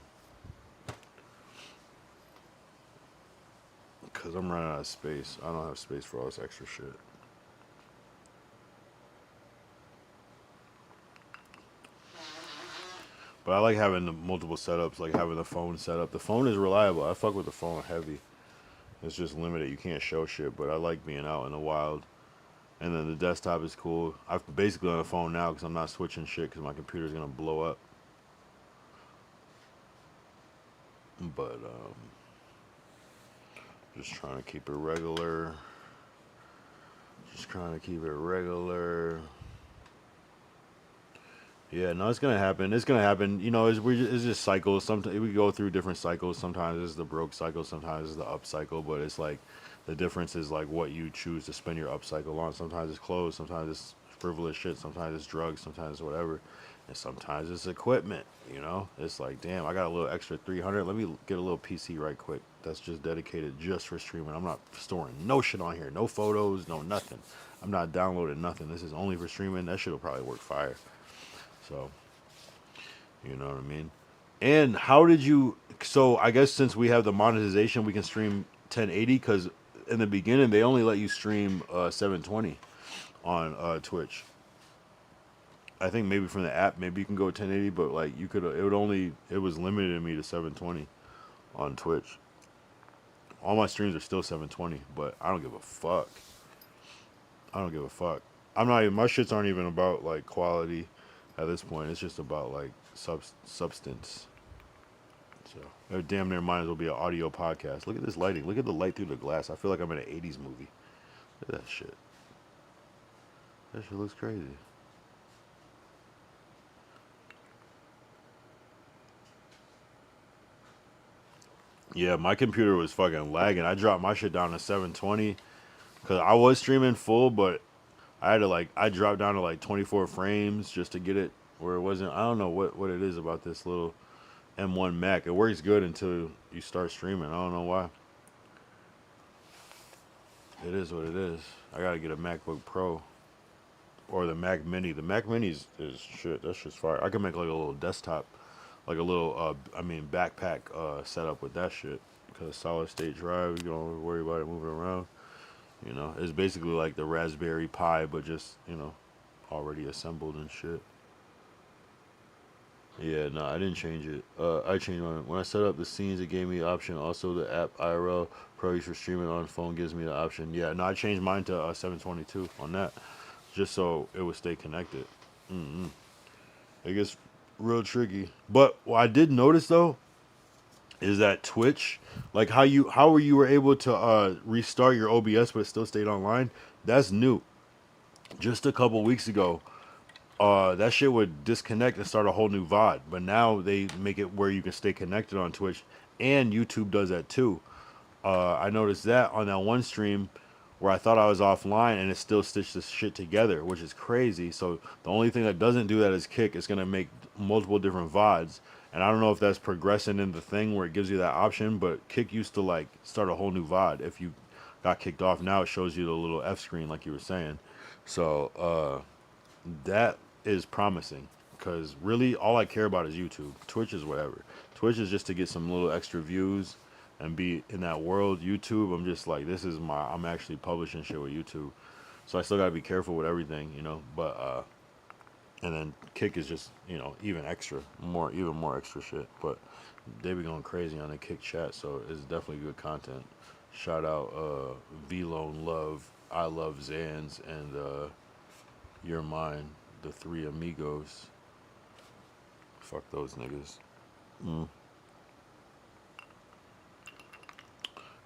Because I'm running out of space. I don't have space for all this extra shit. But I like having the multiple setups, like having the phone set up. The phone is reliable. I fuck with the phone heavy. It's just limited. You can't show shit, but I like being out in the wild. And then the desktop is cool. I'm basically on the phone now because I'm not switching shit because my computer's going to blow up. But, just trying to keep it regular. Just trying to keep it regular. Yeah, no, it's gonna happen. It's gonna happen. You know, it's just cycles. Sometimes we go through different cycles. Sometimes it's the broke cycle. Sometimes it's the up cycle. But it's like the difference is like what you choose to spend your up cycle on. Sometimes it's clothes. Sometimes it's frivolous shit. Sometimes it's drugs. Sometimes it's whatever. And sometimes it's equipment. You know, it's like, damn, I got a little extra 300. Let me get a little PC right quick. That's just dedicated just for streaming. I'm not storing no shit on here. No photos. No nothing. I'm not downloading nothing. This is only for streaming. That shit'll probably work fire. So, you know what I mean? And how did you, so I guess since we have the monetization, we can stream 1080 because in the beginning, they only let you stream 720 on Twitch. I think maybe from the app, maybe you can go 1080, but like you could, it was limited to me to 720 on Twitch. All my streams are still 720, but I don't give a fuck. I don't give a fuck. My shits aren't even about like quality. At this point, it's just about like substance. So it damn near might as well be an audio podcast. Look at this lighting. Look at the light through the glass. I feel like I'm in an 80s movie. Look at that shit. That shit looks crazy. Yeah, my computer was fucking lagging. I dropped my shit down to 720 because I was streaming full, but I dropped down to like 24 frames just to get it where it wasn't. I don't know what it is about this little M1 Mac. It works good until you start streaming. I don't know why. It is what it is. I gotta get a MacBook Pro or the Mac Mini. The Mac Mini is shit. That's just fire. I can make like a little desktop, like a little backpack setup with that shit. Because solid state drive, you don't worry about it moving around. You know, it's basically like the Raspberry Pi, but just, you know, already assembled and shit. Yeah, no, I didn't change it. I changed mine. When I set up the scenes, it gave me the option. Also, the app IRL Pro use for streaming on phone gives me the option. Yeah, no, I changed mine to 722 on that, just so it would stay connected. It gets real tricky. But what I did notice though is that Twitch, like how you were able to restart your OBS but it still stayed online. That's new. Just a couple weeks ago, that shit would disconnect and start a whole new VOD. But now they make it where you can stay connected on Twitch, and YouTube does that too. I noticed that on that one stream where I thought I was offline and it still stitched this shit together, which is crazy. So the only thing that doesn't do that is Kick. It's gonna make multiple different VODs. And I don't know if that's progressing in the thing where it gives you that option, but Kick used to like start a whole new VOD if you got kicked off. Now it shows you the little F screen like you were saying. So that is promising because really all I care about is YouTube. Twitch is whatever. Twitch is just to get some little extra views and be in that world. YouTube, I'm just like, I'm actually publishing shit with YouTube. So I still gotta be careful with everything, you know, but and then Kick is just, you know, even more extra shit. But they be going crazy on the Kick chat, so it's definitely good content. Shout out V-Lone Love, I Love Zans, and You're Mine, the three amigos. Fuck those niggas.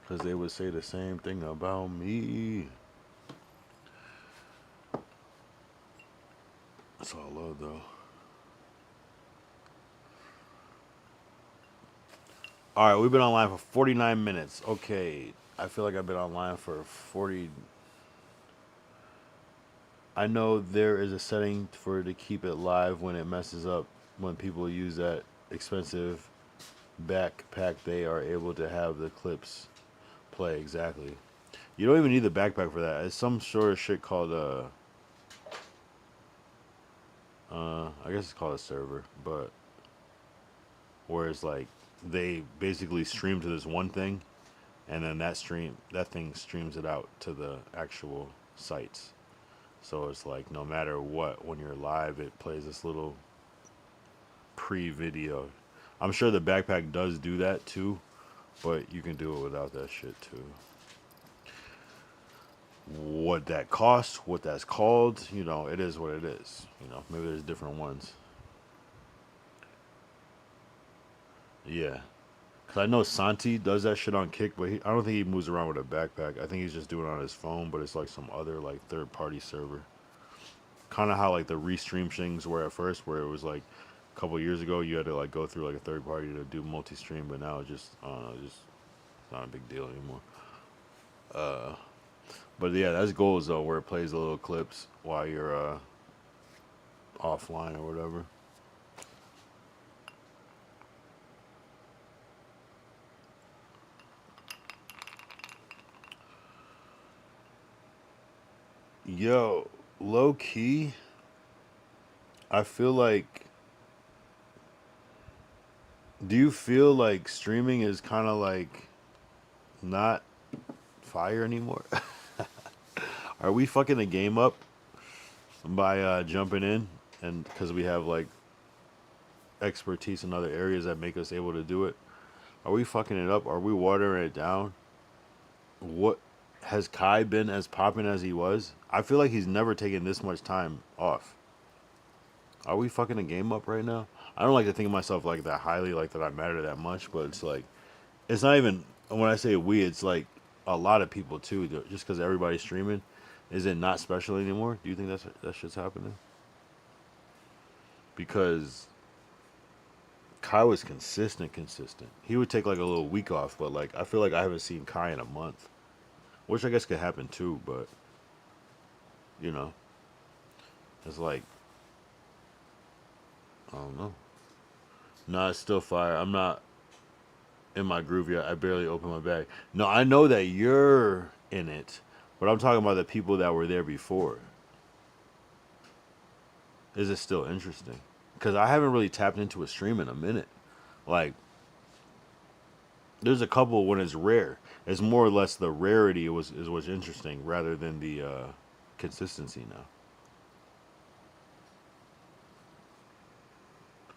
Because they would say the same thing about me. That's all love, though. All right, we've been online for 49 minutes. Okay, I feel like I've been online for 40. I know there is a setting for to keep it live when it messes up. When people use that expensive backpack, they are able to have the clips play exactly. You don't even need the backpack for that. It's some sort of shit called I guess it's called a server, but where it's like they basically stream to this one thing, and then that thing streams it out to the actual sites. So it's like no matter what, when you're live, it plays this little pre-video. I'm sure the backpack does do that too, but you can do it without that shit too. What that costs, what that's called, it is what it is. Maybe there's different ones. Yeah. Because I know Santi does that shit on Kick, but I don't think he moves around with a backpack. I think he's just doing it on his phone, but it's like some other like third-party server. Kind of how like the restream things were at first, where it was like a couple years ago you had to like go through like a third party to do multi-stream, but now it's just I don't know, just not a big deal anymore. But yeah, that's goals though, where it plays the little clips while you're offline or whatever. Yo, low key, I feel like. Do you feel like streaming is kind of like not fire anymore? Are we fucking the game up by jumping in, and because we have like expertise in other areas that make us able to do it? Are we fucking it up? Are we watering it down? What has Kai been as popping as he was? I feel like he's never taken this much time off. Are we fucking the game up right now? I don't like to think of myself like that highly, like that I matter that much, but it's like, it's not even, when I say we, it's like a lot of people too, just because everybody's streaming. Is it not special anymore? Do you think that shit's happening? Because Kai was consistent. He would take like a little week off, but like I feel like I haven't seen Kai in a month, which I guess could happen too. But it's like I don't know. No, it's still fire. I'm not in my groove yet. I barely opened my bag. No, I know that you're in it, but I'm talking about the people that were there before. Is it still interesting? Because I haven't really tapped into a stream in a minute. Like, there's a couple when it's rare. It's more or less the rarity is what's interesting rather than the consistency now.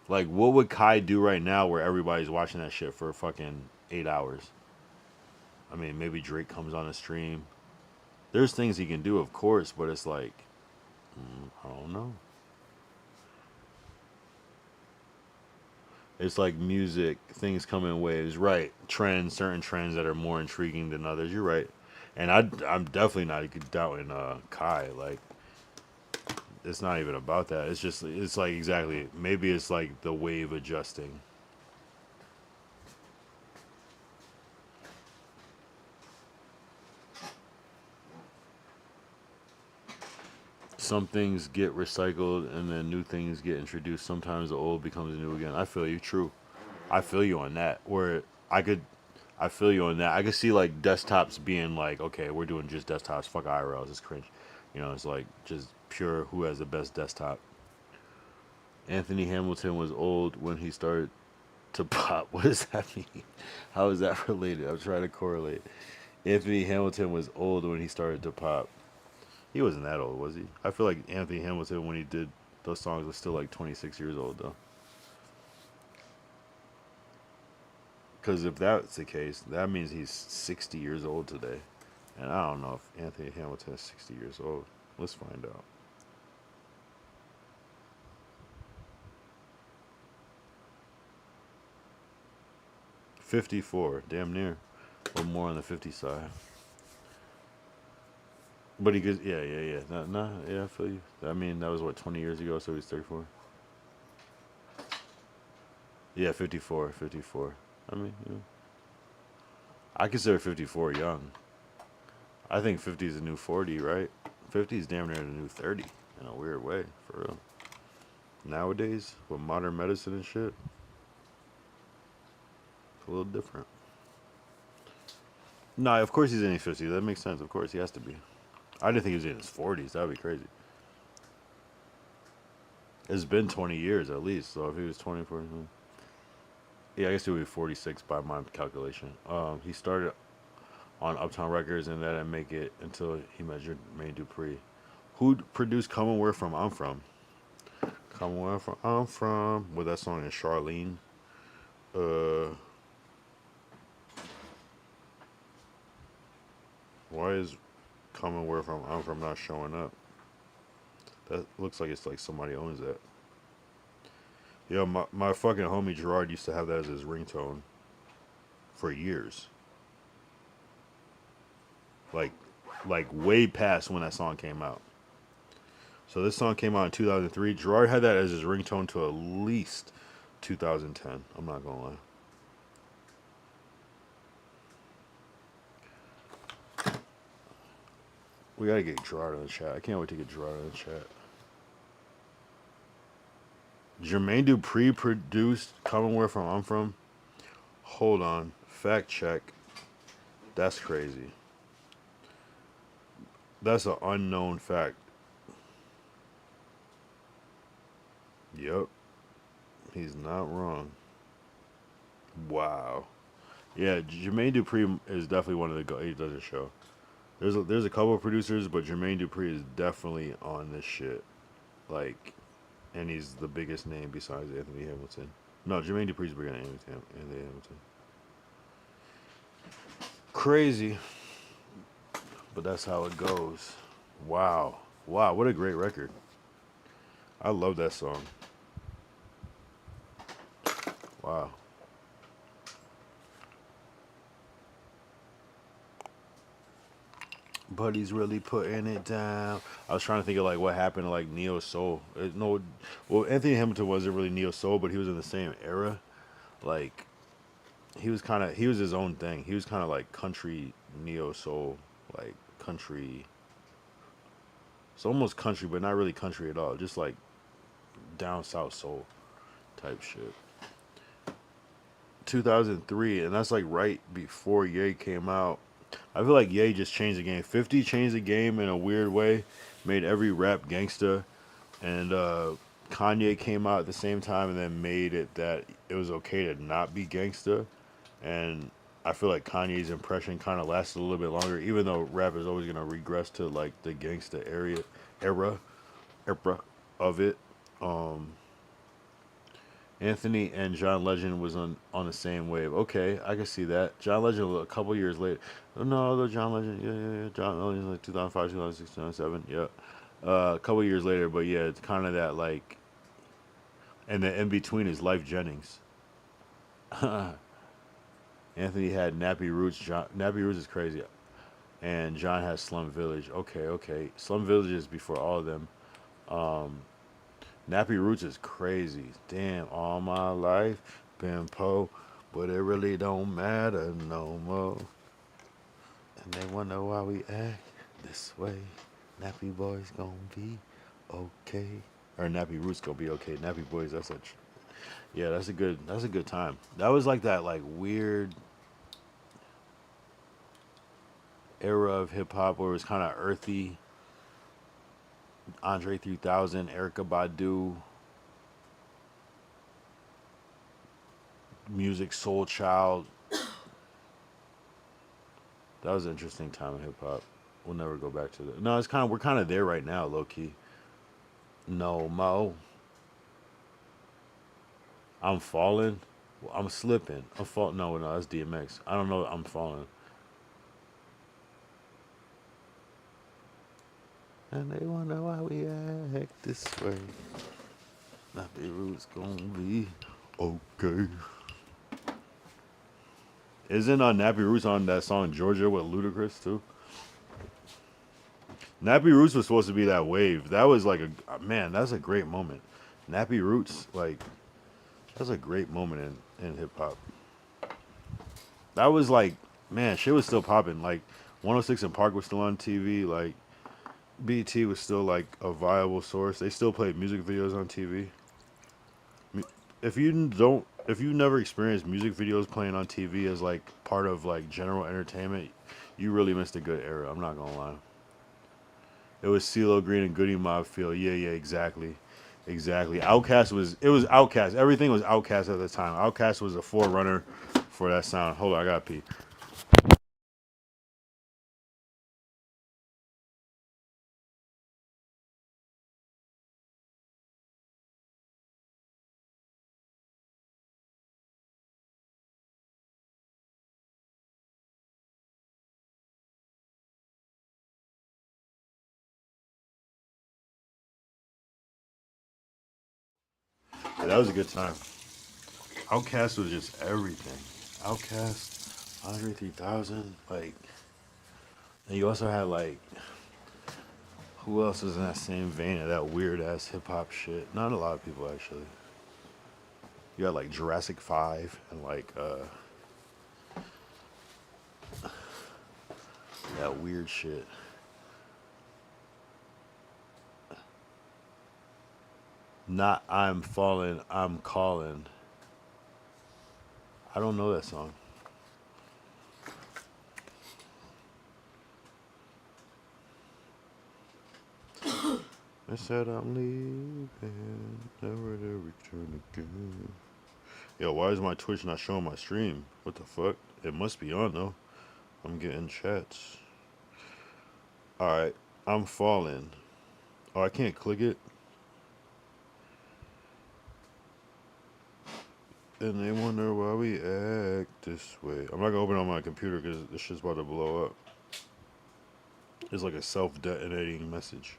Like, what would Kai do right now where everybody's watching that shit for fucking 8 hours? I mean, maybe Drake comes on a stream. There's things he can do, of course, but it's like, I don't know. It's like music, things come in waves, right? Trends, certain trends that are more intriguing than others. You're right, and I'm definitely not doubting Kai. Like, it's not even about that. It's just, it's like exactly. Maybe it's like the wave adjusting. Some things get recycled and then new things get introduced. Sometimes the old becomes new again. I feel you, true. I feel you on that. I feel you on that. I could see like desktops being like, okay, we're doing just desktops. Fuck IRLs. It's cringe. It's like just pure who has the best desktop. Anthony Hamilton was old when he started to pop. What does that mean? How is that related? I'm trying to correlate. Anthony Hamilton was old when he started to pop. He wasn't that old, was he? I feel like Anthony Hamilton, when he did those songs, was still like 26 years old, though. Because if that's the case, that means he's 60 years old today. And I don't know if Anthony Hamilton is 60 years old. Let's find out. $54, damn near. Or more on the 50 side. But he could, yeah. Yeah, I feel you. I mean, that was what, 20 years ago, so he's 34. Yeah, 54. I mean, I consider 54 young. I think 50 is a new 40, right? 50 is damn near a new 30 in a weird way, for real. Nowadays, with modern medicine and shit, it's a little different. Nah, of course he's in his 50s. That makes sense. Of course, he has to be. I didn't think he was in his 40s. That would be crazy. It's been 20 years at least, so if he was 24... Yeah, I guess he would be 46 by my calculation. He started on Uptown Records and then didn't make it until he met Jermaine Dupri. Who produced Come and Where From I'm From? Come and Where From I'm From. With that song in Charlene. Why is Come and Where From I'm From not showing up? That looks like it's like somebody owns that. Yo, my fucking homie Gerard used to have that as his ringtone for years. Like way past when that song came out. So this song came out in 2003. Gerard had that as his ringtone to at least 2010. I'm not gonna lie. We gotta get Gerard in the chat. I can't wait to get Gerard in the chat. Jermaine Dupri produced Come and Where From I'm From. Hold on. Fact check. That's crazy. That's an unknown fact. Yep. He's not wrong. Wow. Yeah, Jermaine Dupri is definitely one of the he doesn't show. There's a couple of producers, but Jermaine Dupri is definitely on this shit. Like, and he's the biggest name besides Anthony Hamilton. No, Jermaine Dupri's bigger than Anthony Hamilton. Crazy. But that's how it goes. Wow. Wow, what a great record. I love that song. Wow. But he's really putting it down. I was trying to think of like what happened to like neo soul. Well, Anthony Hamilton wasn't really neo soul, but he was in the same era. Like he was his own thing. He was kind of like country neo soul, like country. It's almost country, but not really country at all. Just like down south soul type shit. 2003, and that's like right before Ye came out. I feel like Ye just changed the game. 50 changed the game in a weird way, made every rap gangsta, and Kanye came out at the same time and then made it that it was okay to not be gangsta. And I feel like Kanye's impression kind of lasted a little bit longer, even though rap is always gonna regress to like the gangsta era of it. Anthony and John Legend was on the same wave. Okay, I can see that. John Legend a couple years later. No, the John Legend, yeah. John Legend like 2005, 2006, 2007, yeah. A couple years later, but yeah, it's kind of that like. And then in between is Life Jennings. Anthony had Nappy Roots. Nappy Roots is crazy, and John has Slum Village. Okay. Slum Village is before all of them. Nappy Roots is crazy. Damn, all my life been po, but it really don't matter no more. And they wonder why we act this way. Nappy Boys gonna be okay, or Nappy Roots gonna be okay. Nappy Boys, that's a good time. That was like that like weird era of hip hop where it was kind of earthy. Andre 3000, Erykah Badu, Music Soul Child. That was an interesting time in hip hop. We'll never go back to that. No, we're kind of there right now, low key. No mo. I'm falling. I'm slipping. I'm falling. No, that's DMX. I don't know. I'm falling. And they wonder why we act this way. Nappy Roots gonna be okay. Isn't Nappy Roots on that song Georgia with Ludacris too? Nappy Roots was supposed to be that wave. That was like that's a great moment. Nappy Roots, like, that's a great moment in hip hop. That was like, man, shit was still popping. Like 106 and Park was still on TV. Like BT was still like a viable source. They still played music videos on TV. If you never experienced music videos playing on TV as like part of like general entertainment, you really missed a good era. I'm not gonna lie. It was CeeLo Green and Goody Mob feel. Yeah, yeah, exactly. Exactly. It was Outkast. Everything was Outkast at the time. Outkast was a forerunner for that sound. Hold on, I gotta pee. Yeah, that was a good time. Outkast was just everything. Outkast, Andre 3000, like, and you also had like, who else was in that same vein of that weird ass hip hop shit? Not a lot of people actually. You had like Jurassic 5 and like that weird shit. Not I'm falling, I'm calling. I don't know that song. I said I'm leaving, never to return again. Yo, why is my Twitch not showing my stream? What the fuck? It must be on though. I'm getting chats. Alright, I'm falling. Oh, I can't click it. And they wonder why we act this way. I'm not gonna open it on my computer because this shit's about to blow up. It's like a self-detonating message.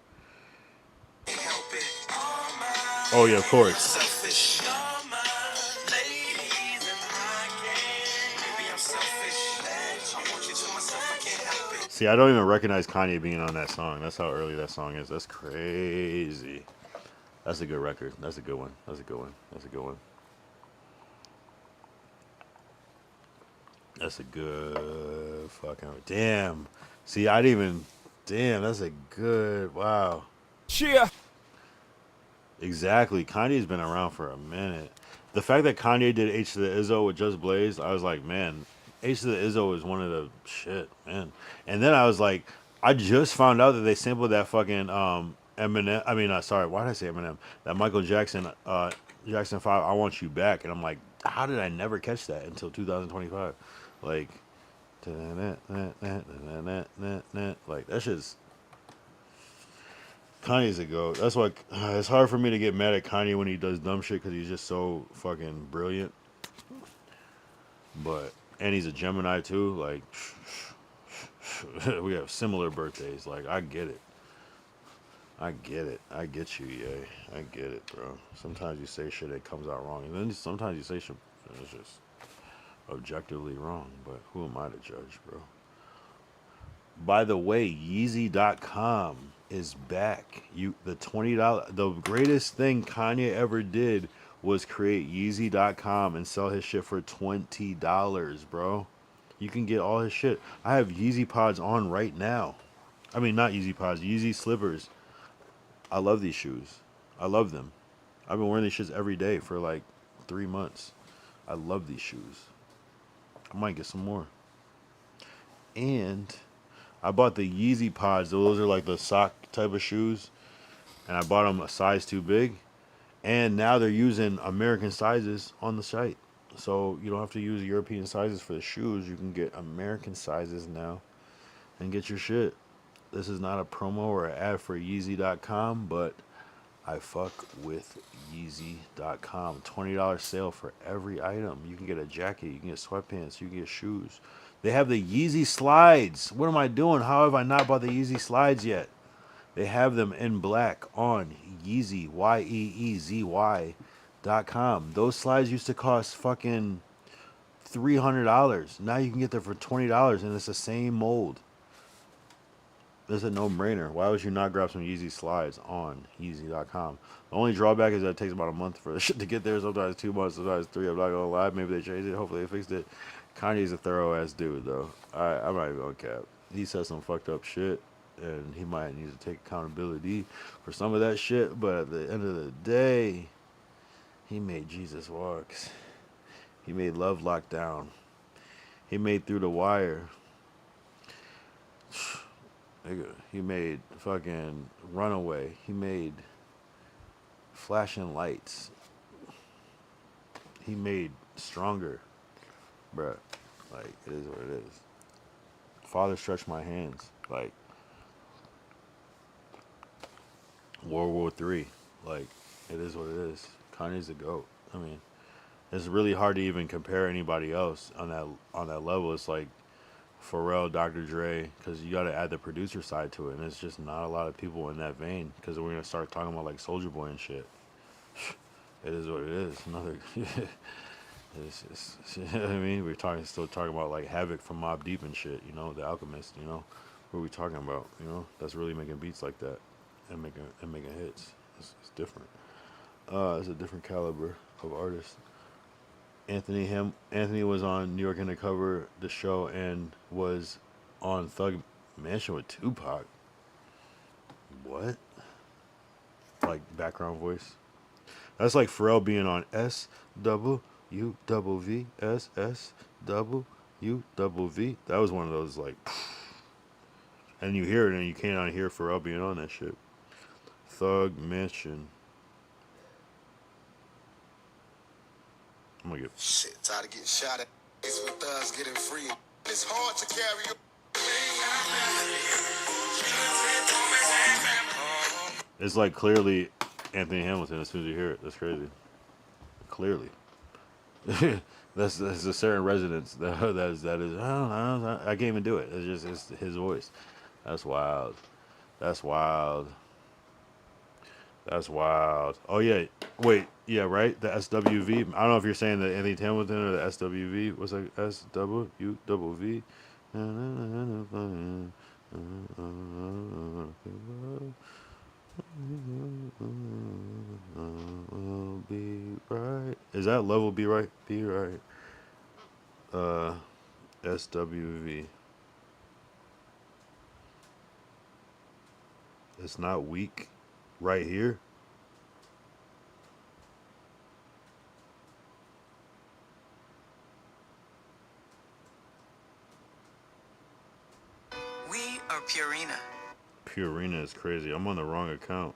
Oh yeah, of course. See, I don't even recognize Kanye being on that song. That's how early that song is. That's crazy. That's a good record. That's a good one. That's a good one. That's a good one. That's a good fucking. Damn. See, I didn't even. Damn, that's a good. Wow. Cheer. Exactly. Kanye's been around for a minute. The fact that Kanye did H to the Izzo with Just Blaze, I was like, man, H to the Izzo is one of the shit, man. And then I was like, I just found out that they sampled that fucking Eminem. I mean, sorry, why did I say Eminem? That Michael Jackson, Jackson 5, I Want You Back. And I'm like, how did I never catch that until 2025? Like, like that shit's. Kanye's a goat. That's why it's hard for me to get mad at Kanye when he does dumb shit because he's just so fucking brilliant. But and he's a Gemini too. Like we have similar birthdays. Like I get it. I get it. I get you, yay. I get it, bro. Sometimes you say shit that comes out wrong, and then sometimes you say shit that's just objectively wrong. But who am I to judge, bro? By the way, Yeezy.com is back. The $20, the greatest thing Kanye ever did was create Yeezy.com and sell his shit for $20, bro. You can get all his shit. I have Yeezy Pods on right now. I mean, not Yeezy Pods, Yeezy Slippers. I love these shoes. I love them. I've been wearing these shits every day for like 3 months. I love these shoes. I might get some more. And I bought the Yeezy Pods. Those are like the sock type of shoes. And I bought them a size too big. And now they're using American sizes on the site. So you don't have to use European sizes for the shoes. You can get American sizes now and get your shit. This is not a promo or an ad for Yeezy.com, but I fuck with Yeezy.com. $20 sale for every item. You can get a jacket, you can get sweatpants, you can get shoes. They have the Yeezy slides. What am I doing? How have I not bought the Yeezy slides yet? They have them in black on Yeezy, YEEZY.com. Those slides used to cost fucking $300. Now you can get them for $20 and it's the same mold. This is a no-brainer. Why would you not grab some Yeezy slides on Yeezy.com? The only drawback is that it takes about a month for the shit to get there. Sometimes 2 months, sometimes 3. I'm not gonna lie. Maybe they changed it. Hopefully they fixed it. Kanye's a thorough ass dude, though. I'm not even gonna cap. He said some fucked up shit, and he might need to take accountability for some of that shit. But at the end of the day, he made Jesus Walks. He made Love Lockdown. He made Through the Wire. Nigga, he made fucking Runaway. He made Flashing Lights. He made Stronger. Bruh. Like, it is what it is. Father Stretch My Hands. Like, World War III. Like, it is what it is. Kanye's the GOAT. I mean, it's really hard to even compare anybody else on that level. It's like Pharrell, Dr. Dre, because you got to add the producer side to it, and it's just not a lot of people in that vein. Because we're gonna start talking about like Soulja Boy and shit. It is what it is. Another. It's, you know what I mean, still talking about like Havoc from Mobb Deep and shit. You know, The Alchemist. You know, what are we talking about? You know, that's really making beats like that and making hits. It's different. It's a different caliber of artist. Anthony was on New York Undercover, the show, and was on Thug Mansion with Tupac. What? Like background voice. That's like Pharrell being on SWUVSSWV. That was one of those like, and you hear it and you can't hear Pharrell being on that shit. Thug Mansion. I'm gonna get Shit, tired of getting shot at. It's with us getting free. It's hard to carry. It's like clearly Anthony Hamilton as soon as you hear it. That's crazy. Clearly. that's a certain resonance that is I don't know, I can't even do it. It's his voice. That's wild. That's wild. That's wild. Oh yeah. Wait, yeah, right? The SWV. I don't know if you're saying the Anthony Hamilton or the SWV. What's that? SWV. Will be right. Is that Love Will Be Right? Be right. SWV. It's not weak. Right here. We are Purina. Purina is crazy. I'm on the wrong account.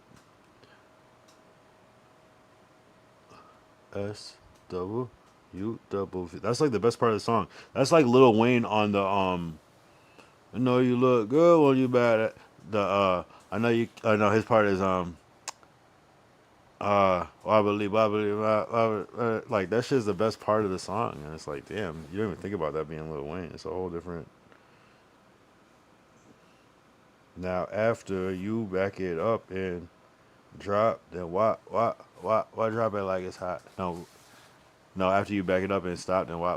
SWUVV. That's like the best part of the song. That's like Lil Wayne on the I know you look good when you bad at the I know his part is wobbly, like that shit's the best part of the song, and it's like, damn, you don't even think about that being Lil Wayne. It's a whole different. Now after you back it up and drop, then why drop it like it's hot? No, after you back it up and stop, then why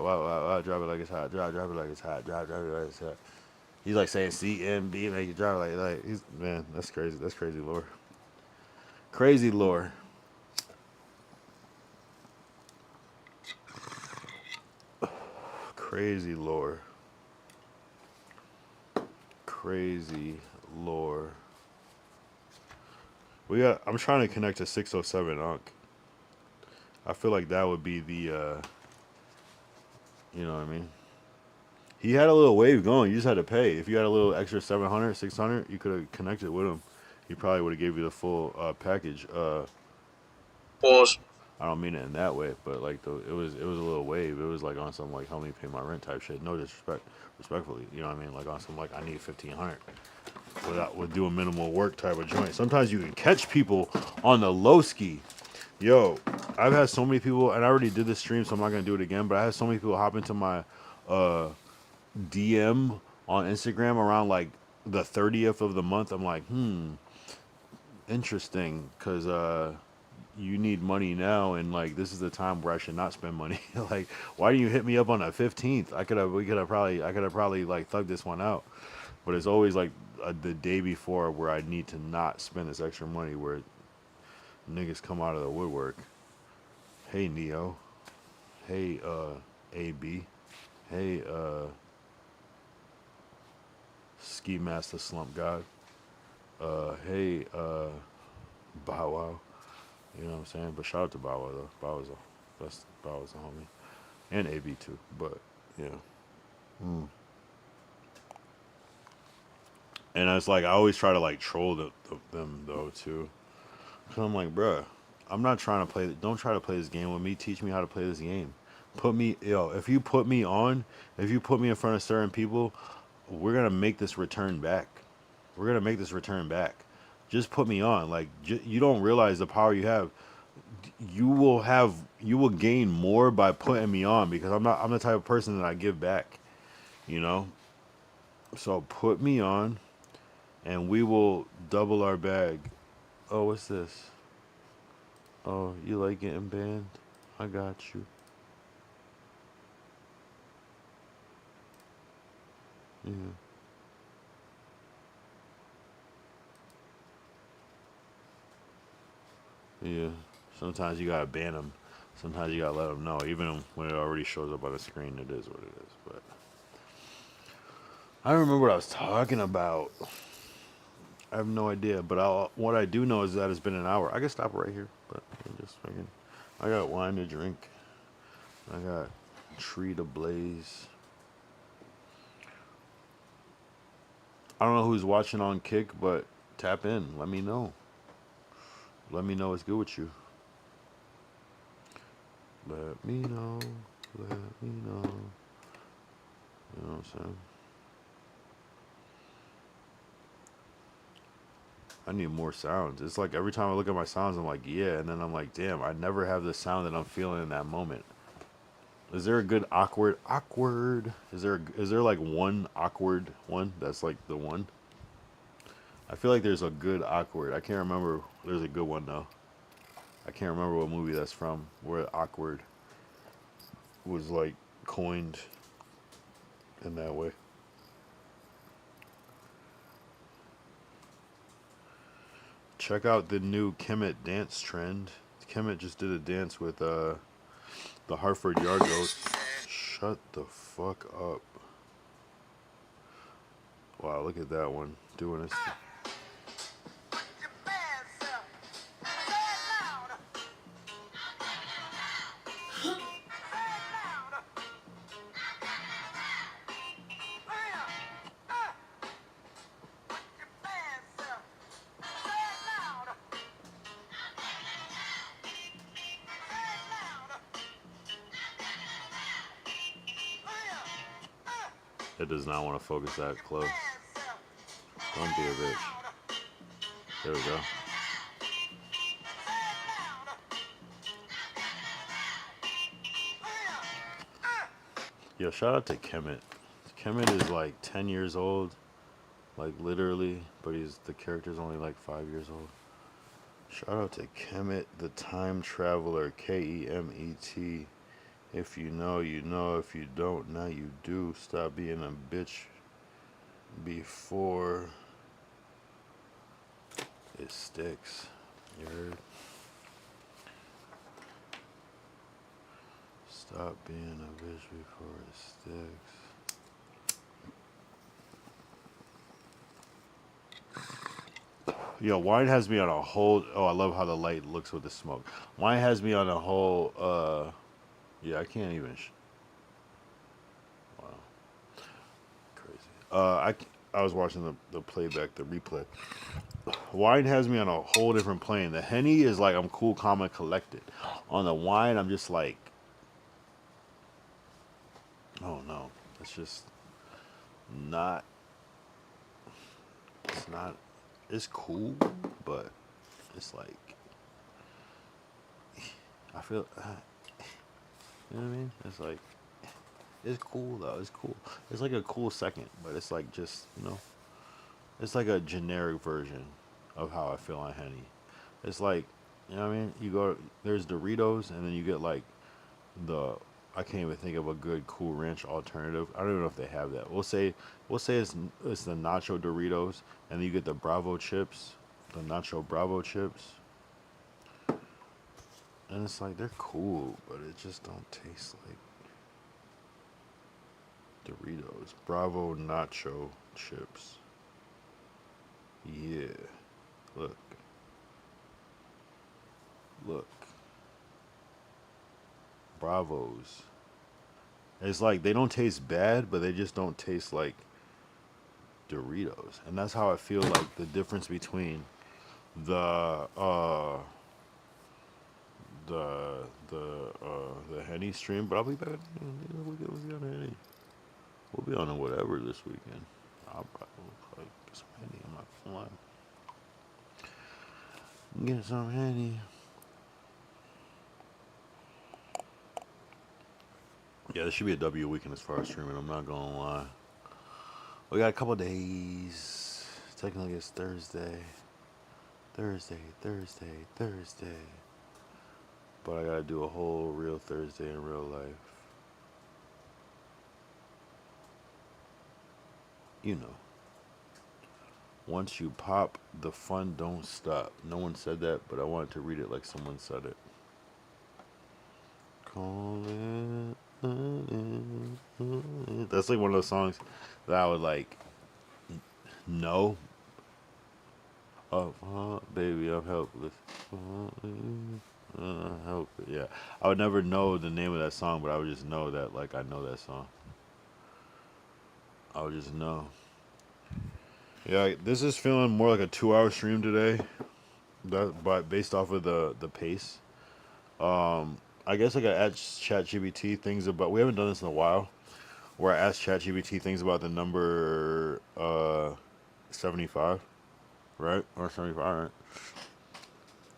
drop it like it's hot? Drop it like it's hot. Drop it like it's hot. He's like saying CMB, make you drop it like he's, man, that's crazy. That's crazy lore. Crazy lore. Crazy lore. Crazy lore. I'm trying to connect to 607 Unk. I feel like that would be the you know what I mean? He had a little wave going. You just had to pay. If you had a little extra 700, 600, you could have connected with him. He probably would have gave you the full package. Pause. I don't mean it in that way, but like it was a little wave. It was like on some like help me pay my rent type shit. No disrespect, respectfully, you know what I mean? Like on some like I need 1,500 with doing minimal work type of joint. Sometimes you can catch people on the low ski. Yo, I've had so many people, and I already did this stream, so I'm not gonna do it again. But I had so many people hop into my DM on Instagram around like the 30th of the month. I'm like, interesting, because you need money now, and like this is the time where I should not spend money. Like, why didn't you hit me up on the 15th? I could have probably like thugged this one out. But it's always like the day before where I need to not spend this extra money where niggas come out of the woodwork. Hey Neo. Hey AB. Hey, Ski Master Slump God. Hey, Bow Wow. You know what I'm saying? But shout out to Bow Wow though. Bow Wow's a homie. And AB too. But yeah. And it's like I always try to like troll them though too. Cause I'm like, bruh, I'm not trying to play. Don't try to play this game with me. Teach me how to play this game. Put me, yo. If you put me on, if you put me in front of certain people, we're gonna make this return back. We're gonna make this return back. Just put me on. Like you don't realize the power you have. You will gain more by putting me on because I'm the type of person that I give back. You know. So put me on, and we will double our bag. Oh, what's this? Oh, you like getting banned? I got you. Yeah. Yeah. Sometimes you gotta ban them. Sometimes you gotta let them know. Even when it already shows up on the screen, it is what it is. But I don't remember what I was talking about. I have no idea. But what I do know is that it's been an hour. I can stop right here. But I got wine to drink. I got tree to blaze. I don't know who's watching on Kick, but tap in. Let me know. Let me know what's good with you. Let me know. Let me know. You know what I'm saying? I need more sounds. It's like every time I look at my sounds, I'm like, yeah. And then I'm like, damn, I never have the sound that I'm feeling in that moment. Is there a good awkward? Is there like one awkward one that's like the one? I feel like there's a good awkward. I can't remember. There's a good one though. I can't remember what movie that's from where awkward was like coined in that way. Check out the new Kemet dance trend. Kemet just did a dance with the Hartford Yard Goats. Shut the fuck up. Wow, look at that one doing this. It does not want to focus that close. Don't be a bitch. There we go. Yo, shout out to Kemet. Kemet is like 10 years old, like literally, but the character's only like 5 years old. Shout out to Kemet, the time traveler, Kemet. If you know, you know. If you don't, now you do. Stop being a bitch before it sticks. You heard? Stop being a bitch before it sticks. Yo, wine has me on a whole. Oh, I love how the light looks with the smoke. Wine has me on a whole. Yeah, I can't even. Wow, crazy. I was watching the playback, the replay. Wine has me on a whole different plane. The Henny is like I'm cool, calm, and collected. On the wine, I'm just like, oh no, it's just not. It's not. It's cool, but it's like I feel. You know what I mean? It's like it's cool though. It's cool. It's like a cool second, but it's like just it's like a generic version of how I feel on Henny. It's like you know what I mean. There's Doritos, and then you get like I can't even think of a good Cool Ranch alternative. I don't even know if they have that. We'll say it's the Nacho Doritos, and then you get the Bravo chips, the Nacho Bravo chips, and it's like they're cool, but it just don't taste like. Doritos. Bravo nacho chips. Yeah. Look. Look. Bravos. It's like they don't taste bad, but they just don't taste like Doritos. And that's how I feel like the difference between the the Henny stream, but I'll be back. We'll get on Henny. We'll be on whatever this weekend. I'll probably get some Henny. I'm not gonna lie. Get some Henny. Yeah, this should be a W weekend as far as streaming. I'm not gonna lie. We got a couple days. Technically, it's Thursday. Thursday. But I gotta do a whole real Thursday in real life. You know. Once you pop, the fun don't stop. No one said that, but I wanted to read it like someone said it. Call it. That's like one of those songs that I would like know. Oh, baby, I'm helpless. Help it. Yeah, I would never know the name of that song, but I would just know that, like, I know that song. I would just know. Yeah, this is feeling more like a 2-hour stream today, but based off of the pace. I guess I got to ask ChatGPT things about. We haven't done this in a while, where I asked ChatGPT things about the number 75, right? Or 75, right?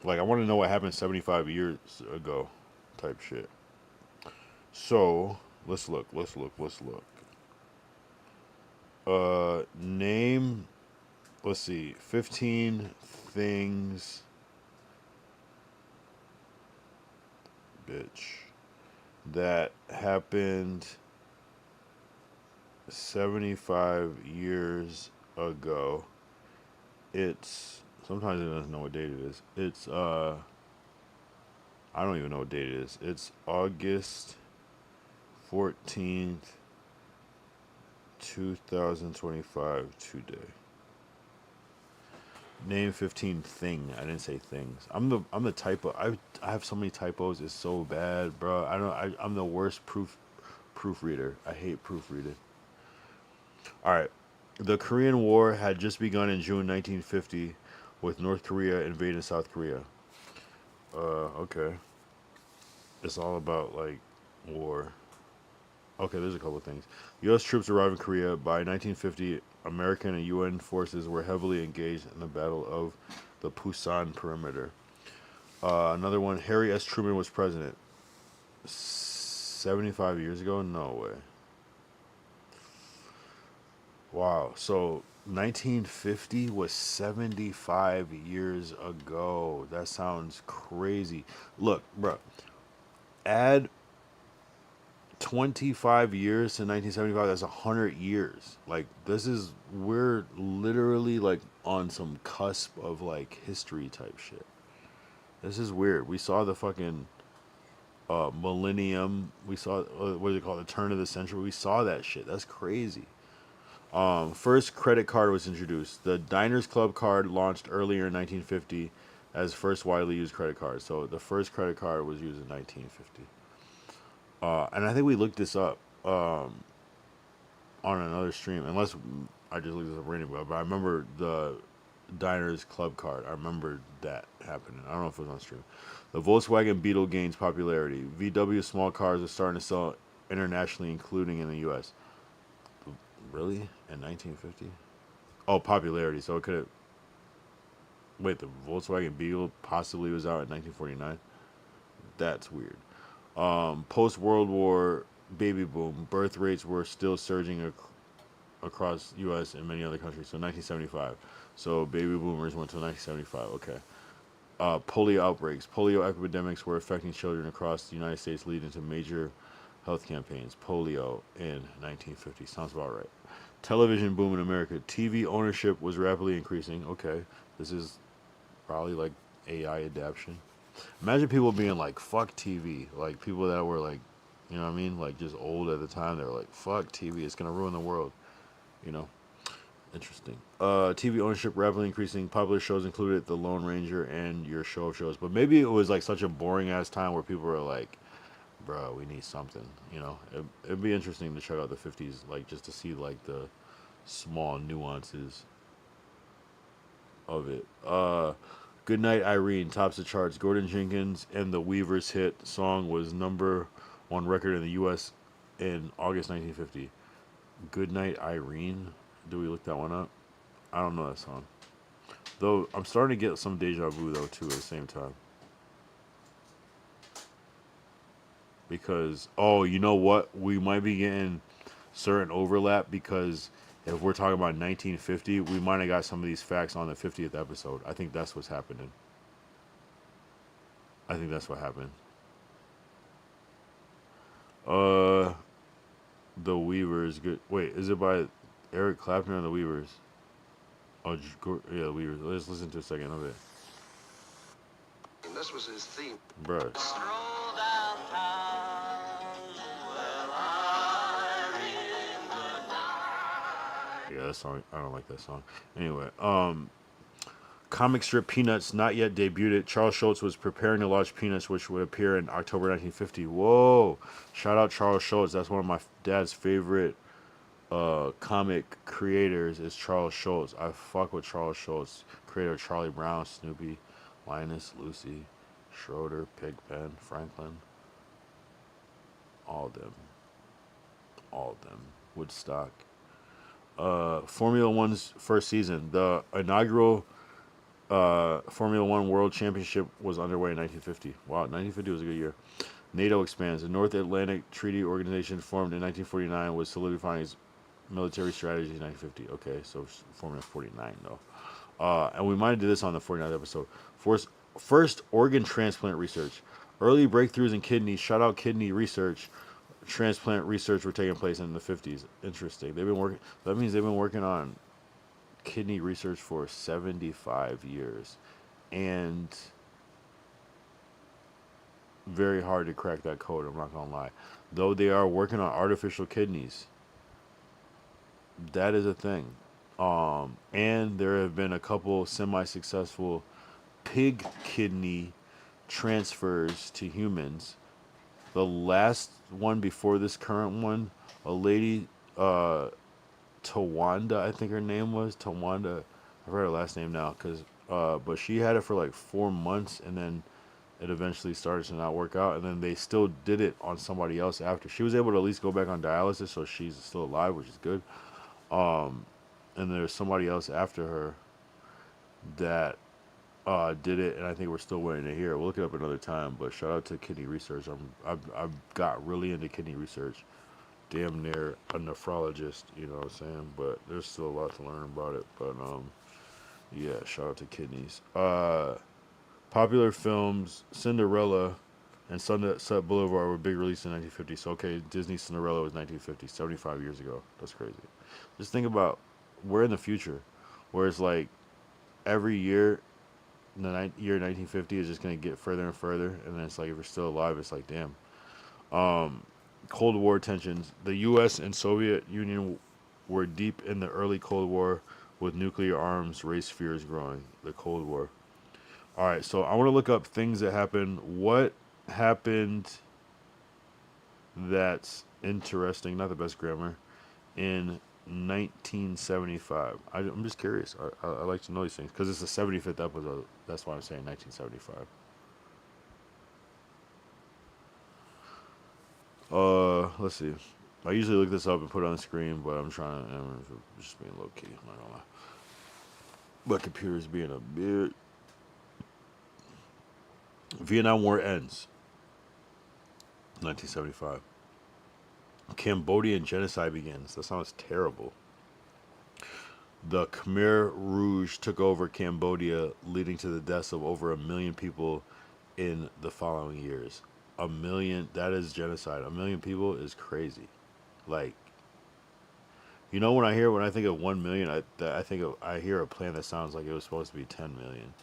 Like, I want to know what happened 75 years ago, type shit. So let's look. Name. Let's see. 15 things. Bitch. That happened 75 years ago. It's sometimes it doesn't know what date it is. It's I don't even know what date it is. It's August 14th, 2025 today. Name 15 thing. I didn't say things. I'm the typo. I have so many typos. It's so bad, bro. I'm the worst proofreader. I hate proofreading. All right. The Korean War had just begun in June 1950 with North Korea invading South Korea. Okay. It's all about, like, war. Okay, there's a couple of things. U.S. troops arrived in Korea. By 1950, American and UN forces were heavily engaged in the Battle of the Pusan Perimeter. Another one, Harry S. Truman was president. 75 years ago? No way. Wow. So 1950 was 75 years ago. That sounds crazy. Look, bro. Add 25 years to 1975. That's 100 years. Like, we're literally like on some cusp of like history type shit. This is weird. We saw the fucking millennium. We saw what do they call it? The turn of the century. We saw that shit. That's crazy. First credit card was introduced. The Diners Club card launched earlier in 1950 as first widely used credit card. So the first credit card was used in 1950. And I think we looked this up on another stream, unless I just looked this up randomly. But I remember the Diners Club card. I remember that happening. I don't know if it was on stream. The Volkswagen Beetle gains popularity. VW small cars are starting to sell internationally, including in the U.S. Really? In 1950? Oh, popularity. So it could have... Wait, the Volkswagen Beetle possibly was out in 1949? That's weird. Post-World War baby boom. Birth rates were still surging across U.S. and many other countries. So 1975. So baby boomers went to 1975. Okay. Polio outbreaks. Polio epidemics were affecting children across the United States, leading to major health campaigns. Polio in 1950. Sounds about right. Television boom in America. TV ownership was rapidly increasing. Okay. This is probably like AI adaptation. Imagine people being like, fuck TV. Like, people that were like You know what I mean? Like just old at the time. They were like, "Fuck TV, it's gonna ruin the world." You know, interesting. TV ownership rapidly increasing. Popular shows included The Lone Ranger and Your Show of Shows. But maybe it was like such a boring ass time where people were like, "Bro, we need something." You know, it'd be interesting to check out the '50s, like just to see like the small nuances of it. Goodnight Irene tops the charts. Gordon Jenkins and the Weavers' hit song was number one record in the U.S. in August 1950. Goodnight Irene. Do we look that one up? I don't know that song. Though I'm starting to get some deja vu though too at the same time. Because you know what? We might be getting certain overlap because if we're talking about 1950, we might have got some of these facts on the 50th episode. I think that's what's happening. I think that's what happened. The Weavers. Good. Wait, is it by Eric Clapton or the Weavers? Oh, yeah, the Weavers. Let's listen to a second of it. And this was his theme. Bruh. Stroll downtown, well, Yeah, that song. I don't like that song. Anyway, comic strip Peanuts not yet debuted. Charles Schultz was preparing to launch Peanuts, which would appear in October 1950. Whoa! Shout out Charles Schultz. That's one of my dad's favorite comic creators. Is Charles Schultz. I fuck with Charles Schultz, creator of Charlie Brown, Snoopy, Linus, Lucy, Schroeder, Pigpen, Franklin. All of them. Woodstock. Formula One's first season. The inaugural Formula One World Championship was underway in 1950. Wow, 1950 was a good year. NATO expands. The North Atlantic Treaty Organization, formed in 1949, was solidifying its military strategy in 1950. Okay, so Formula 49, though. And we might have did this on the 49th episode. First organ transplant research. Early breakthroughs in kidneys. Shout out kidney research. Transplant research were taking place in the 50s. Interesting. They've been working. That means they've been working on kidney research for 75 years, and very hard to crack that code. I'm not gonna lie. Though they are working on artificial kidneys. That is a thing. And there have been a couple semi-successful pig kidney transfers to humans. The last one before this current one, a lady, Tawanda, I think her name was Tawanda. I forgot her last name now, but she had it for like 4 months, and then it eventually started to not work out, and then they still did it on somebody else after. She was able to at least go back on dialysis, so she's still alive, which is good. And there's somebody else after her that did it, and I think we're still waiting to hear. We'll look it up another time, but shout out to kidney research. I've got really into kidney research. Damn near a nephrologist, you know what I'm saying? But there's still a lot to learn about it. But yeah, shout out to kidneys. Popular films, Cinderella and Sunset Boulevard were big release in 1950. So okay, Disney's Cinderella was 1950, 75 years ago. That's crazy. Just think about, we're in the future, where it's like every year, the year 1950 is just gonna get further and further, and then it's like if we're still alive, it's like damn. Cold War tensions. The U.S. and Soviet Union were deep in the early Cold War, with nuclear arms race fears growing. The Cold War. All right, so I want to look up things that happened. What happened that's interesting, not the best grammar, in 1975? I'm just curious. I like to know these things because it's the 75th episode. That's why I'm saying 1975. Let's see. I usually look this up and put it on the screen, but I'm just being low key. I'm not gonna lie. My computer's being a bit. Vietnam War ends. 1975. Cambodian genocide begins. That sounds terrible. The Khmer Rouge took over Cambodia, leading to the deaths of over 1 million people in the following years. 1 million, that is genocide. 1 million people is crazy. Like, you know, when I think of 1 million, I hear a plan that sounds like it was supposed to be 10 million.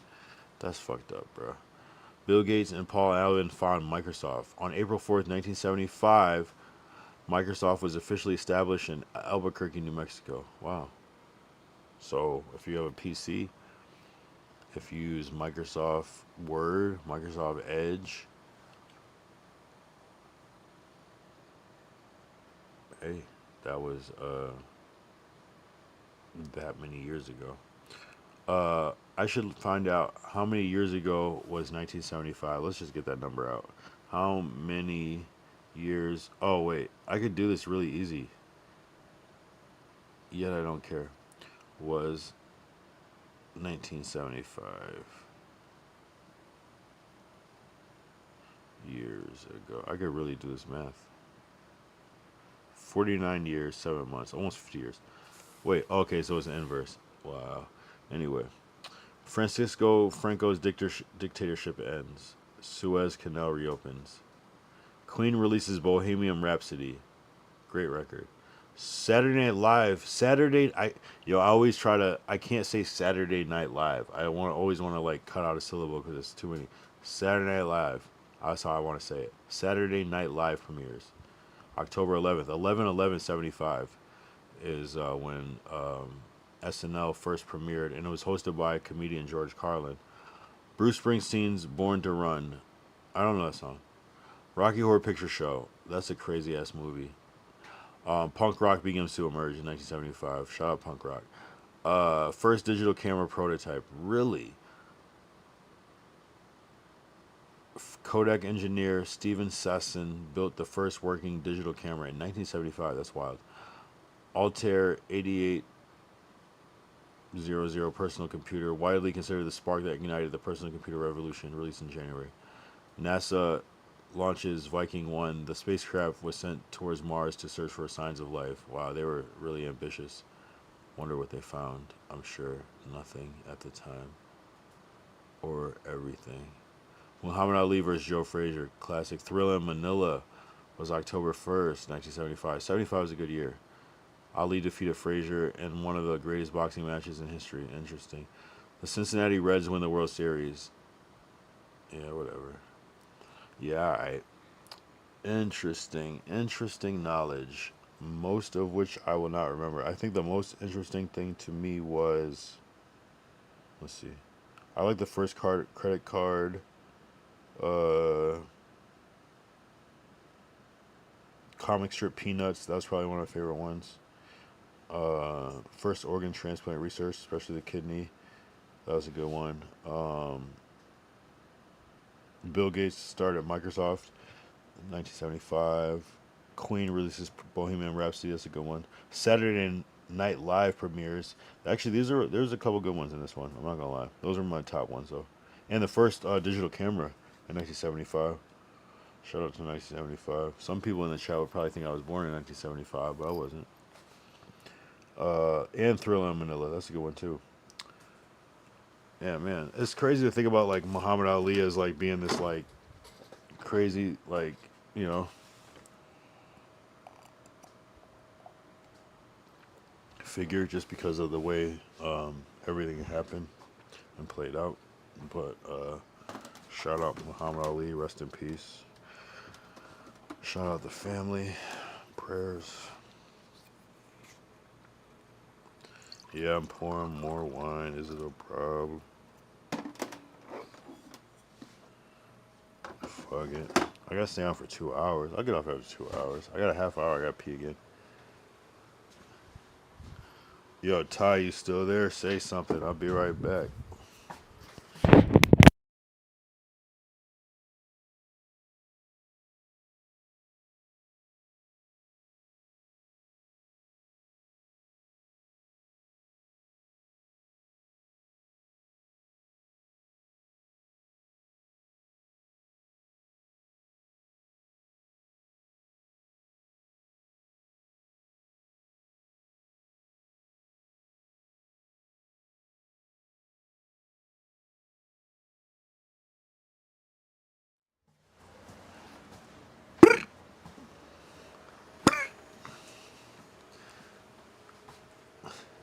That's fucked up, bro. Bill Gates and Paul Allen found Microsoft. On April 4th, 1975, Microsoft was officially established in Albuquerque, New Mexico. Wow. So if you have a PC, if you use Microsoft Word, Microsoft Edge, hey, that was that many years ago. I should find out how many years ago was 1975. Let's just get that number out. How many years? Oh, wait. I could do this really easy. Yet I don't care. Was 1975 years ago. I could really do this math. 49 years, 7 months, almost 50 years. Wait, okay, so it's an inverse. Wow. Anyway, Francisco Franco's dictatorship ends. Suez Canal reopens. Queen releases Bohemian Rhapsody. Great record. Saturday Night Live. I always try to. I can't say Saturday Night Live. I always want to like cut out a syllable because it's too many. Saturday Night Live. That's how I want to say it. Saturday Night Live premieres. October 11th. 11/11/75 is when SNL first premiered, and it was hosted by comedian George Carlin. Bruce Springsteen's Born to Run. I don't know that song. Rocky Horror Picture Show. That's a crazy ass movie. Punk rock begins to emerge in 1975. Shout out punk rock. First digital camera prototype. Really? Kodak engineer Steven Sasson built the first working digital camera in 1975. That's wild. Altair 8800 personal computer, widely considered the spark that ignited the personal computer revolution, released in January. NASA launches Viking 1. The spacecraft was sent towards Mars to search for signs of life. Wow, they were really ambitious. Wonder what they found. I'm sure nothing at the time. Or everything. Muhammad Ali vs. Joe Frazier. Classic. Thriller in Manila was October 1st, 1975. 75 was a good year. Ali defeated Frazier in one of the greatest boxing matches in history. Interesting. The Cincinnati Reds win the World Series. Yeah, whatever. Yeah, alright. Interesting knowledge. Most of which I will not remember. I think the most interesting thing to me was, let's see. I like the first credit card. Comic strip Peanuts. That was probably one of my favorite ones. First organ transplant research, especially the kidney. That was a good one. Bill Gates started Microsoft in 1975. Queen releases Bohemian Rhapsody. That's a good one. Saturday Night Live premieres. Actually, there's a couple good ones in this one. I'm not gonna lie. Those are my top ones though. And the first digital camera in 1975. Shout out to 1975. Some people in the chat would probably think I was born in 1975, but I wasn't. And Thriller in Manila. That's a good one too. Yeah, man, it's crazy to think about like Muhammad Ali as like being this like crazy like figure just because of the way everything happened and played out. But shout out Muhammad Ali, rest in peace. Shout out the family, prayers. Yeah, I'm pouring more wine. Is it a problem? Fuck it. I gotta stay on for 2 hours. I'll get off after 2 hours. I got a half hour. I gotta pee again. Yo, Ty, you still there? Say something. I'll be right back.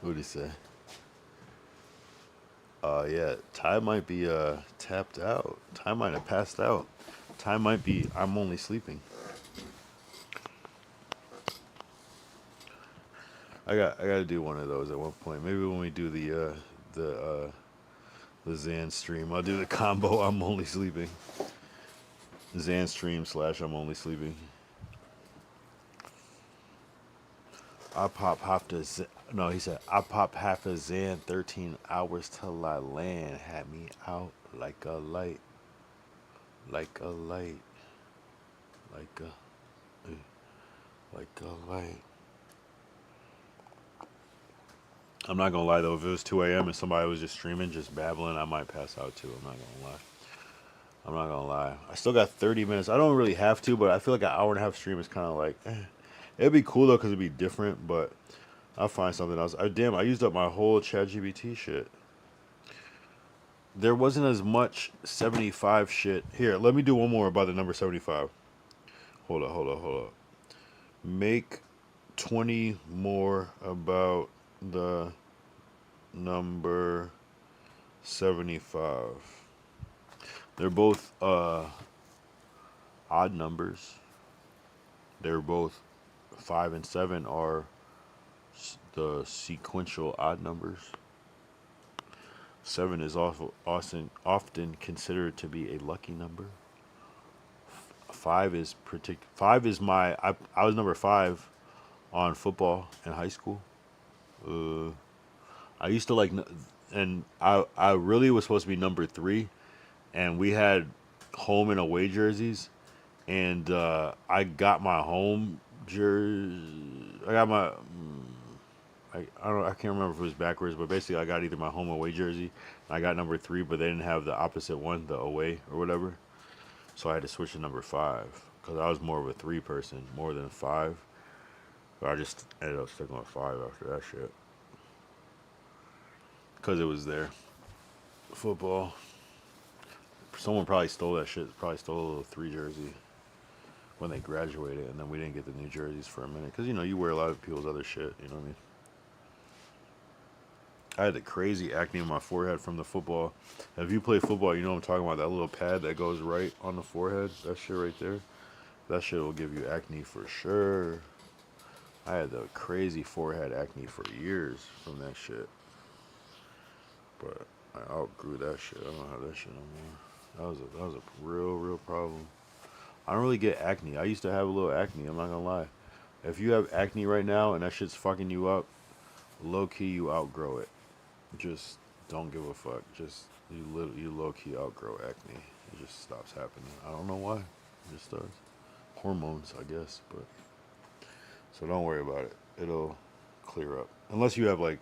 What'd he say? Yeah, Ty might be tapped out. Ty might have passed out. Ty might be I'm only sleeping. I gotta do one of those at one point. Maybe when we do the Zan stream, I'll do the combo I'm only sleeping. Zan stream / I'm only sleeping. I pop half the no, he said I pop half a Zan 13 hours till I land. Had me out like a light. Like a light. Like a light. I'm not gonna lie though, if it was 2 a.m. and somebody was just streaming, just babbling, I might pass out too. I'm not gonna lie. I'm not gonna lie. I still got 30 minutes. I don't really have to, but I feel like an hour and a half stream is kind of like, It'd be cool though, cause it'd be different. But I'll find something else. Damn, I used up my whole ChatGPT shit. There wasn't as much 75 shit. Here, let me do one more about the number 75. Hold up. Make 20 more about the number 75. They're both odd numbers. They're both 5 and 7 are the sequential odd numbers. 7 is also often considered to be a lucky number. 5 is my I was number 5 on football in high school. I used to and I really was supposed to be number 3, and we had home and away jerseys, and I got my home jersey. I got my I can't remember if it was backwards, but basically I got either my home or away jersey. I got number 3, but they didn't have the opposite one, the away or whatever. So I had to switch to number 5 because I was more of a 3 person, more than 5. But I just ended up sticking with 5 after that shit because it was there. Football. Someone probably stole that shit. Probably stole a little 3 jersey when they graduated, and then we didn't get the new jerseys for a minute because you wear a lot of people's other shit. You know what I mean? I had the crazy acne on my forehead from the football. If you play football, you know what I'm talking about. That little pad that goes right on the forehead. That shit right there. That shit will give you acne for sure. I had the crazy forehead acne for years from that shit. But I outgrew that shit. I don't have that shit no more. That was a real problem. I don't really get acne. I used to have a little acne. I'm not gonna lie. If you have acne right now and that shit's fucking you up, low key you outgrow it. Just don't give a fuck. Just you low key outgrow acne. It just stops happening. I don't know why. It just does. Hormones, I guess. But so don't worry about it. It'll clear up. Unless you have like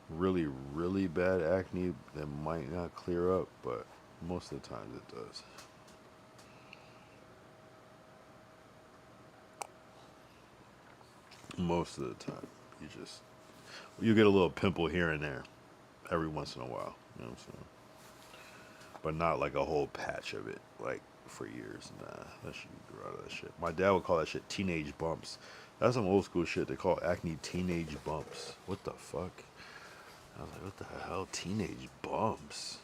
really bad acne, that might not clear up. But most of the times it does. Most of the time, you get a little pimple here and there. Every once in a while, you know what I'm saying? But not like a whole patch of it, like for years. Nah, that shit grew out of that shit. My dad would call that shit teenage bumps. That's some old school shit. They call acne teenage bumps. What the fuck? I was like, what the hell? Teenage bumps?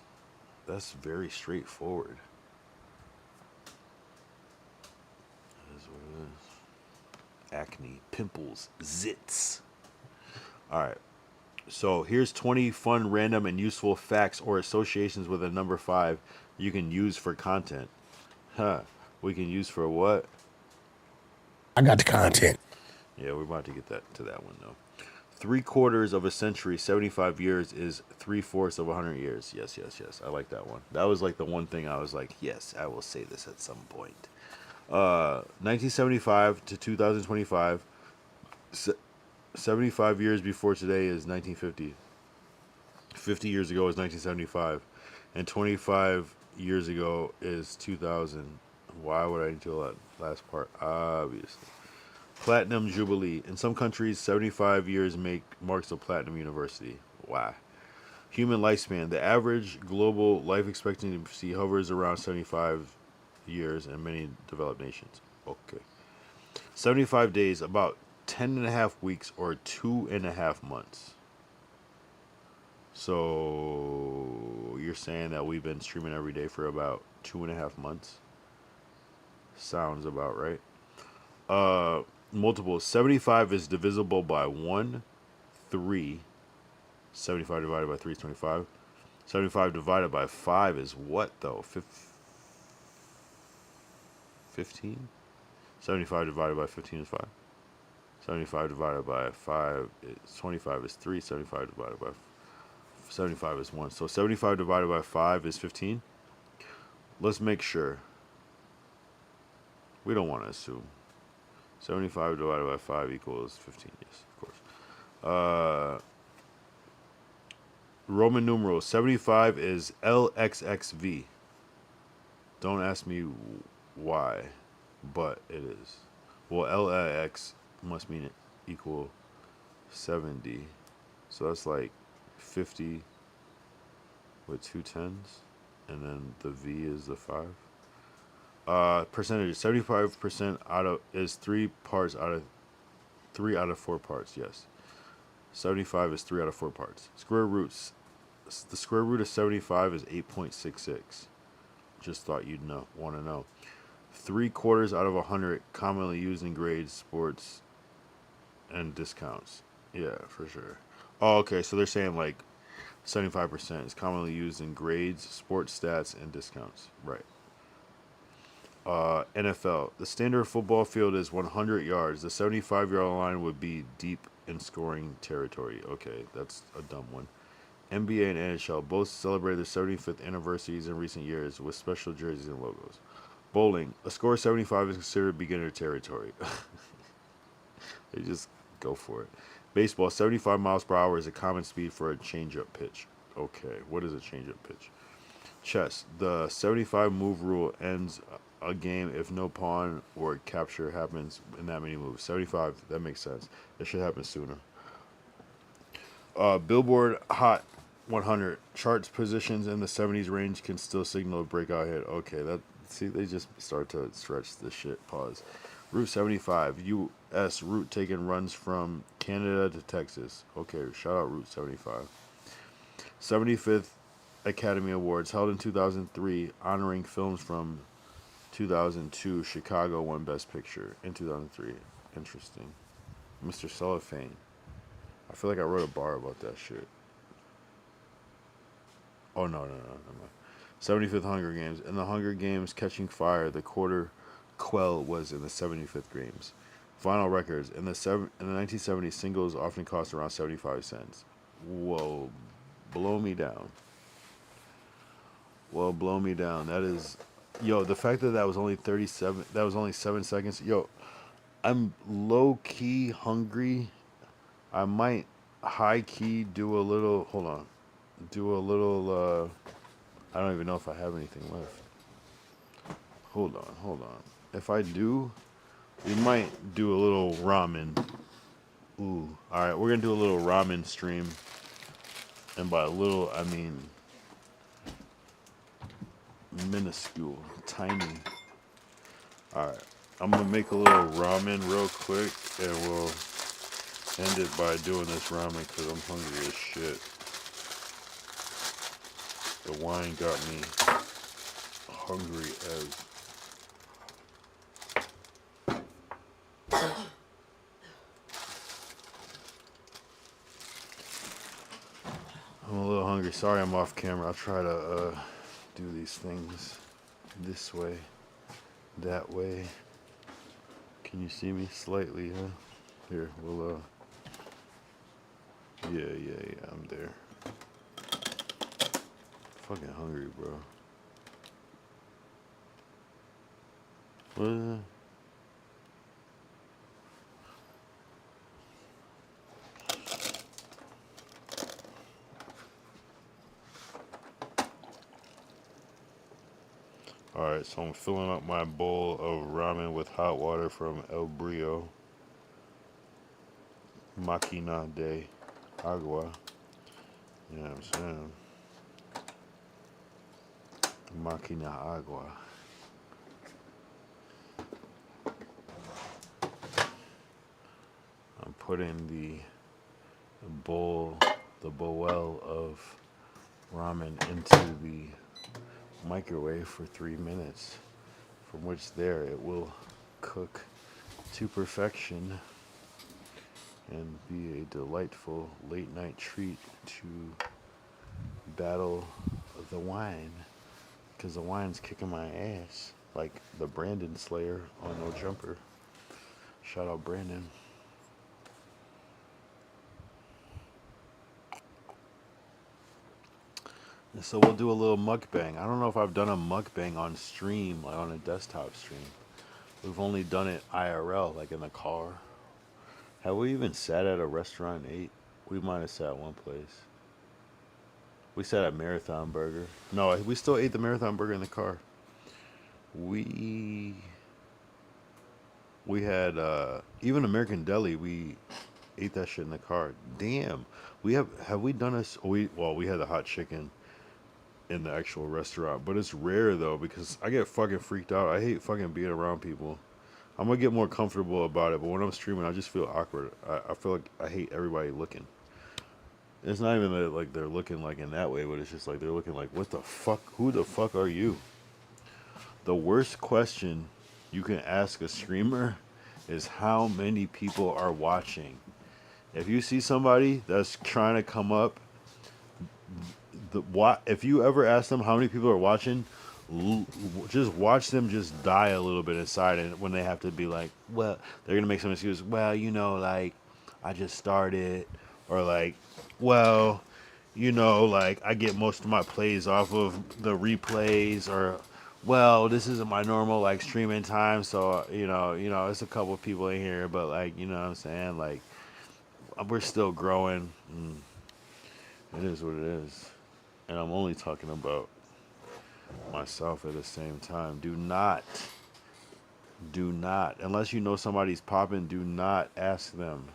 That's very straightforward. That is what it is. Acne, pimples, zits. All right. So here's 20 fun, random, and useful facts or associations with a number 5 you can use for content. We can use for what? I got the content. Yeah, we're about to get to that one though. 3/4 of a century, 75 years is 3/4 of 100 years. Yes. I like that one. That was like the one thing I was like, yes, I will say this at some point. 1975 to 2025. 75 years before today is 1950. 50 years ago is 1975. And 25 years ago is 2000. Why would I need to do that last part? Obviously. Platinum Jubilee. In some countries, 75 years marks a platinum university. Why? Human lifespan. The average global life expectancy hovers around 75 years in many developed nations. Okay. 75 days, about 10.5 weeks or 2.5 months. So you're saying that we've been streaming every day for about 2.5 months? Sounds about right. Multiple 75 is divisible by 1, 3. 75 divided by 3 is 25. 75 divided by 5 is what though? 15? 75 divided by 15 is 5. 75 divided by 5 is 25 is 3. 75 divided by 75 is 1. So 75 divided by 5 is 15. Let's make sure. We don't want to assume. 75 divided by 5 equals 15. Yes, of course. Roman numeral 75 is LXXV. Don't ask me why, but it is. Well, LX must mean it equal 70. So that's like 50 with 2 tens, and then the V is the 5. Percentage 75% out of is 3 parts out of 3 out of 4 parts. Yes, 75 is 3 out of 4 parts. Square roots. The square root of 75 is 8.66. Just thought you'd want to know. 3/4 out of 100 commonly used in grades, sports, and discounts. Yeah, for sure. Oh, okay. So they're saying like 75% is commonly used in grades, sports stats, and discounts. Right. NFL. The standard football field is 100 yards. The 75-yard line would be deep in scoring territory. Okay, that's a dumb one. NBA and NHL both celebrated their 75th anniversaries in recent years with special jerseys and logos. Bowling. A score of 75 is considered beginner territory. They just go for it. Baseball. 75 miles per hour is a common speed for a change-up pitch. Okay, what is a change-up pitch? Chess. The 75 move rule ends a game if no pawn or capture happens in that many moves. 75, that makes sense. It should happen sooner. Billboard Hot 100 charts positions in the 70s range can still signal a breakout hit. Okay, they just start to stretch this shit. Pause. Route 75, U.S. route taken runs from Canada to Texas. Okay, shout out Route 75. 75th Academy Awards held in 2003, honoring films from 2002. Chicago won Best Picture in 2003. Interesting. Mr. Cellophane. I feel like I wrote a bar about that shit. Oh, no. 75th Hunger Games. In the Hunger Games Catching Fire, the quarter quell was in the 75th Games. Final records. In the 1970s, singles often cost around 75 cents. Whoa. Blow me down. Well, blow me down. That is... Yo, the fact that was only 37... That was only 7 seconds. Yo, I'm low-key hungry. I might high-key do a little... Hold on. Do a little... I don't even know if I have anything left. Hold on. If I do, we might do a little ramen. Ooh. Alright, we're going to do a little ramen stream. And by little, I mean... minuscule. Tiny. Alright. I'm going to make a little ramen real quick. And we'll end it by doing this ramen because I'm hungry as shit. The wine got me hungry as... I'm a little hungry. Sorry I'm off camera. I'll try to do these things this way, that way. Can you see me slightly, huh? Here, we'll, yeah, I'm there. Fucking hungry, bro. What? Alright, so I'm filling up my bowl of ramen with hot water from El Brio. Máquina de Agua. You know what I'm saying? Máquina Agua. I'm putting the bowl the bowl of ramen into the microwave for 3 minutes, from which there it will cook to perfection and be a delightful late night treat to battle the wine, because the wine's kicking my ass like the Brandon Slayer on No Jumper. Shout out Brandon. So we'll do a little mukbang. I don't know if I've done a mukbang on stream, like on a desktop stream. We've only done it IRL, like in the car. Have we even sat at a restaurant and ate? We might have sat one place. We sat at Marathon Burger. No, we still ate the Marathon Burger in the car. We had even American Deli. We ate that shit in the car. Damn. Have we done a we had the hot chicken in the actual restaurant, but it's rare though because I get fucking freaked out. I hate fucking being around people. I'm gonna get more comfortable about it, but when I'm streaming, I just feel awkward. I feel like I hate everybody looking. It's not even that like they're looking like in that way, but it's just like they're looking like, what the fuck? Who the fuck are you? The worst question you can ask a streamer is how many people are watching. If you see somebody that's trying to come up, if you ever ask them how many people are watching, just watch them just die a little bit inside, and when they have to be like, well, they're gonna make some excuse. Well, like I just started, or like, well, like I get most of my plays off of the replays, or well, this isn't my normal like streaming time, so it's a couple of people in here, but like what I'm saying, like we're still growing. It is what it is, and I'm only talking about myself at the same time. Do not, unless you know somebody's popping, do not ask them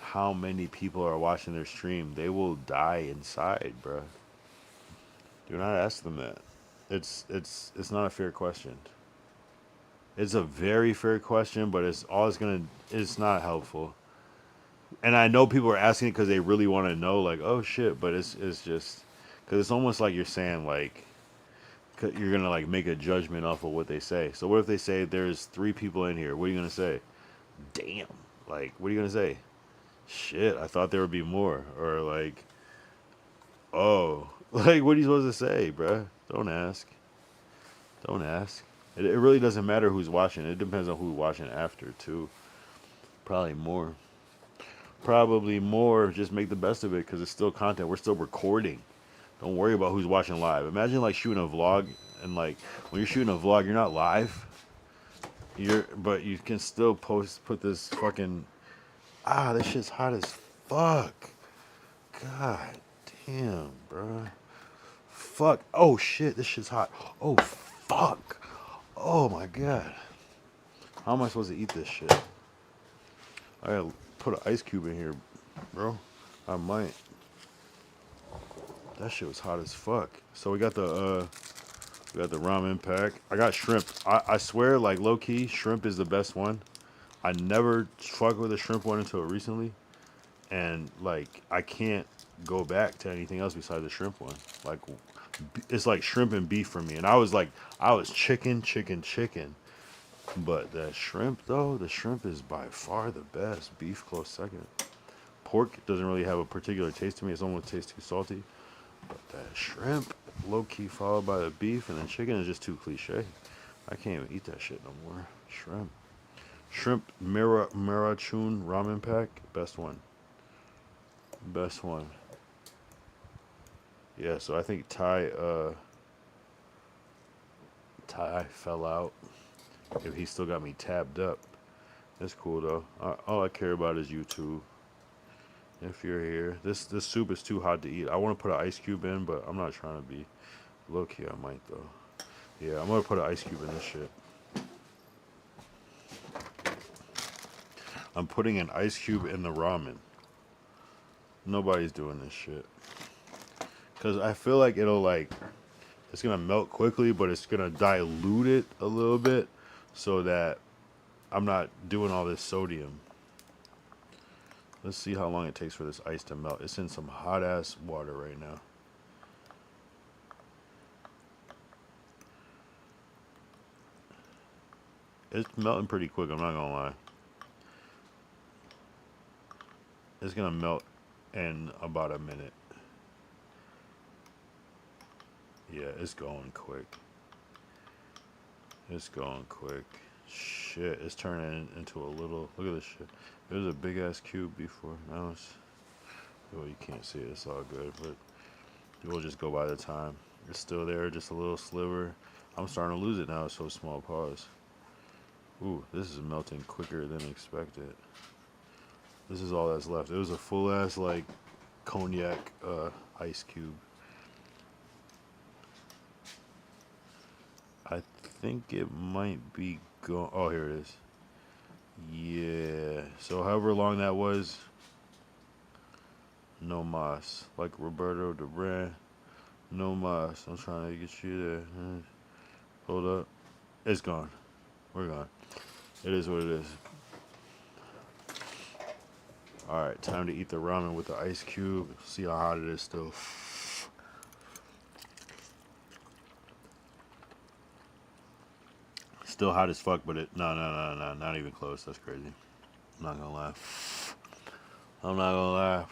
how many people are watching their stream. They will die inside, bruh. Do not ask them that. It's not a fair question. It's a very fair question, but it's not helpful. And I know people are asking it because they really want to know, like, oh shit, but it's just because it's almost like you're saying like you're gonna like make a judgment off of what they say. So what if they say there's 3 people in here? What are you gonna say? Damn. Like, what are you gonna say? Shit, I thought there would be more. Or like, oh, like what are you supposed to say, bruh? Don't ask. Don't ask. It really doesn't matter who's watching. It depends on who's watching after too. Probably more. Just make the best of it because it's still content. We're still recording. Don't worry about who's watching live. Imagine like shooting a vlog, and like when you're shooting a vlog, you're not live. But you can still put this fucking, this shit's hot as fuck. God damn, bro. Fuck. Oh shit, this shit's hot. Oh fuck. Oh my god. How am I supposed to eat this shit? I gotta put an ice cube in here, bro. I might. That shit was hot as fuck. So we got the ramen pack. I got shrimp. I swear, like low key, shrimp is the best one. I never fuck with a shrimp one until recently, and like I can't go back to anything else besides the shrimp one. Like it's like shrimp and beef for me. And I was chicken. But the shrimp though, the shrimp is by far the best. Beef close second. Pork doesn't really have a particular taste to me. It's almost tastes too salty. But that shrimp, low key, followed by the beef, and then chicken is just too cliche. I can't even eat that shit no more. Shrimp Marachun ramen pack, best one. Yeah, so I think Ty fell out. If he still got me tabbed up. That's cool though. All I care about is YouTube. If you're here, this soup is too hot to eat. I want to put an ice cube in, but I'm not trying to be low key. I might though. Yeah, I'm gonna put an ice cube in this shit. I'm putting an ice cube in the ramen. Nobody's doing this shit. Cause I feel like it's gonna melt quickly, but it's gonna dilute it a little bit so that I'm not doing all this sodium. Let's see how long it takes for this ice to melt. It's in some hot ass water right now. It's melting pretty quick, I'm not gonna lie. It's gonna melt in about a minute. Yeah, it's going quick. It's going quick. Shit, it's turning into a little. Look at this shit. It was a big ass cube before. Now it's. Well, you can't see it. It's all good, but we'll just go by the time. It's still there, just a little sliver. I'm starting to lose it now. It's so small. Pause. Ooh, this is melting quicker than expected. This is all that's left. It was a full ass like cognac ice cube. I think it might be going. Oh, here it is. Yeah. So however long that was, no mas. Like Roberto Duran, no mas. I'm trying to get you there. Hold up. It's gone. We're gone. It is what it is. Alright, time to eat the ramen with the ice cube. See how hot it is still. Still hot as fuck, but no, not even close. That's crazy. I'm not gonna lie. I'm not gonna lie.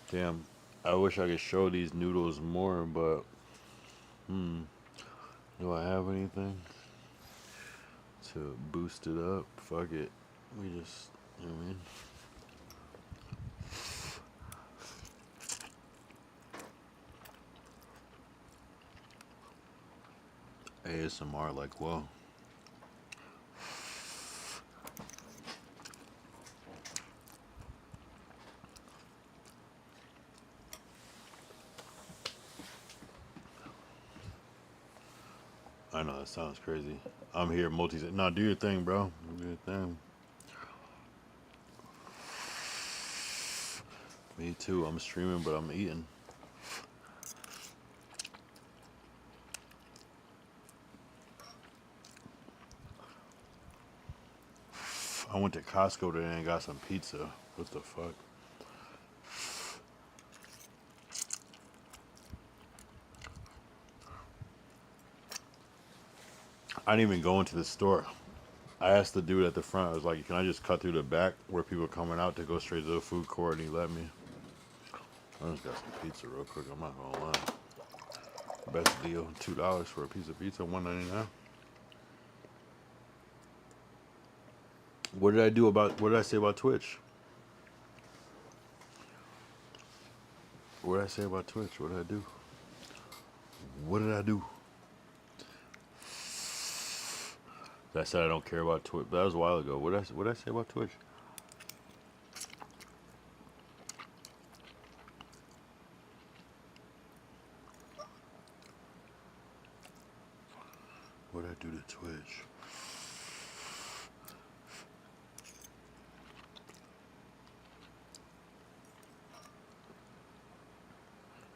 Damn, I wish I could show these noodles more, but do I have anything to boost it up? Fuck it. We just, you know what I mean? ASMR, like, whoa. I know that sounds crazy. I'm here No, do your thing, bro. Do your thing. Me too. I'm streaming, but I'm eating. I went to Costco today and got some pizza. What the fuck? I didn't even go into the store. I asked the dude at the front, I was like, can I just cut through the back where people are coming out to go straight to the food court? And he let me. I just got some pizza real quick, I'm not gonna lie. Best deal, $2 for a piece of pizza, $1.99. What did I say about Twitch? What did I say about Twitch? What did I do? What did I do? I said I don't care about Twitch. That was a while ago. What did I say about Twitch? What did I do to Twitch?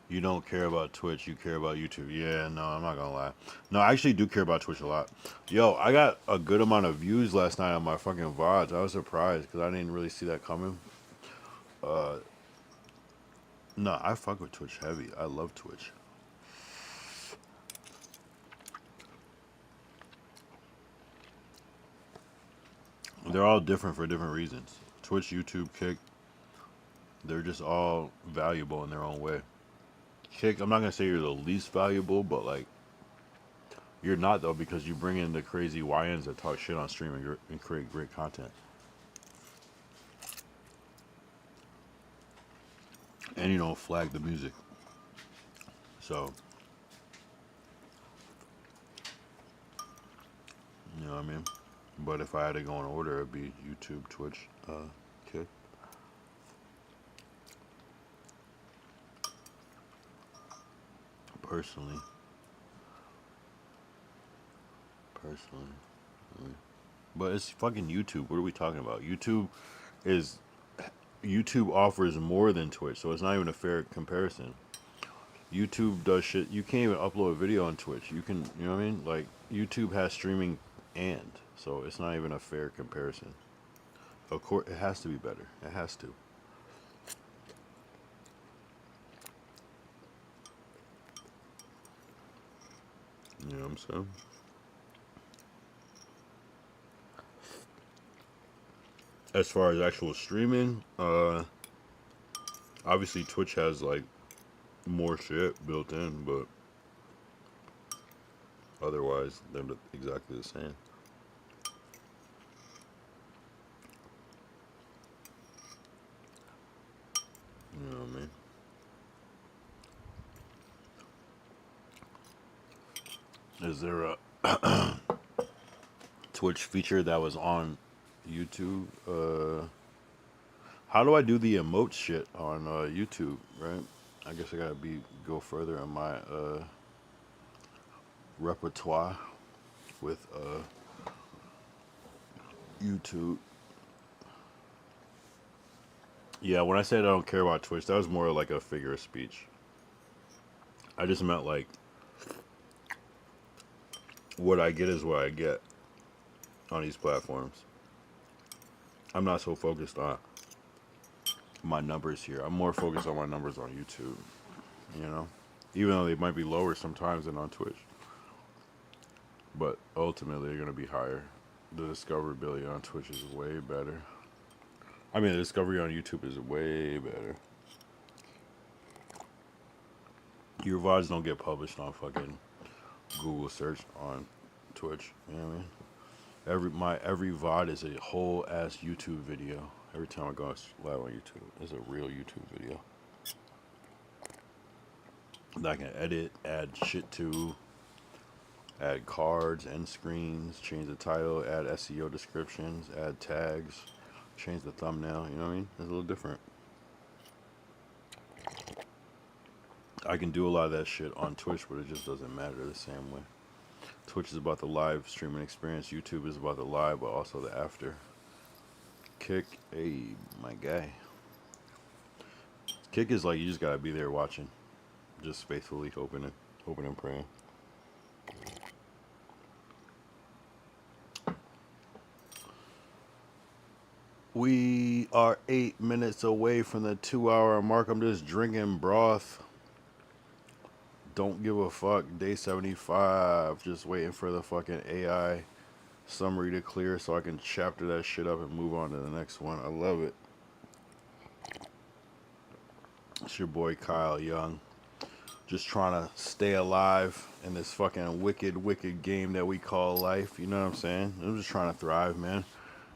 You don't care about Twitch, you care about YouTube. Yeah, no, I'm not gonna lie. No, I actually do care about Twitch a lot. Yo, I got a good amount of views last night on my fucking VODs. I was surprised because I didn't really see that coming. No, I fuck with Twitch heavy. I love Twitch. They're all different for different reasons. Twitch, YouTube, Kick, they're just all valuable in their own way. Kick, I'm not gonna say you're the least valuable, but like you're not though, because you bring in the crazy YNs that talk shit on stream and create great content. And you don't flag the music. So you know what I mean? But if I had to go in order, it'd be YouTube, Twitch, Kick. Personally. But it's fucking YouTube. What are we talking about? YouTube offers more than Twitch, so it's not even a fair comparison. YouTube does shit. You can't even upload a video on Twitch. You can, you know what I mean? Like, YouTube has streaming so it's not even a fair comparison. Of course, it has to be better. It has to. You know what I'm saying? As far as actual streaming, obviously Twitch has like more shit built in, but otherwise they're exactly the same. You know what I mean? Is there a Twitch feature that was on YouTube? How do I do the emote shit on YouTube? Right? I guess I gotta go further in my repertoire with YouTube. Yeah, when I said I don't care about Twitch, that was more like a figure of speech. I just meant like what I get is what I get on these platforms. I'm not so focused on my numbers here. I'm more focused on my numbers on YouTube, you know? Even though they might be lower sometimes than on Twitch. But ultimately they're gonna be higher. The discoverability on Twitch is way better. I mean, the discovery on YouTube is way better. Your VODs don't get published on fucking Google search on Twitch. You know what I mean? Every VOD is a whole ass YouTube video. Every time I go live on YouTube, it's a real YouTube video that I can edit, add shit to, add cards, end screens, change the title, add SEO descriptions, add tags, change the thumbnail. You know what I mean? It's a little different. I can do a lot of that shit on Twitch, but it just doesn't matter the same way. Twitch is about the live streaming experience. YouTube is about the live, but also the after. Kick, hey, my guy. Kick is like you just gotta be there watching, just faithfully hoping and praying. We are 8 minutes away from the 2-hour mark. I'm just drinking broth. Don't give a fuck. Day 75. Just waiting for the fucking AI summary to clear so I can chapter that shit up and move on to the next one. I love it. It's your boy Kyle Young. Just trying to stay alive in this fucking wicked game that we call life. You know what I'm saying? I'm just trying to thrive, man.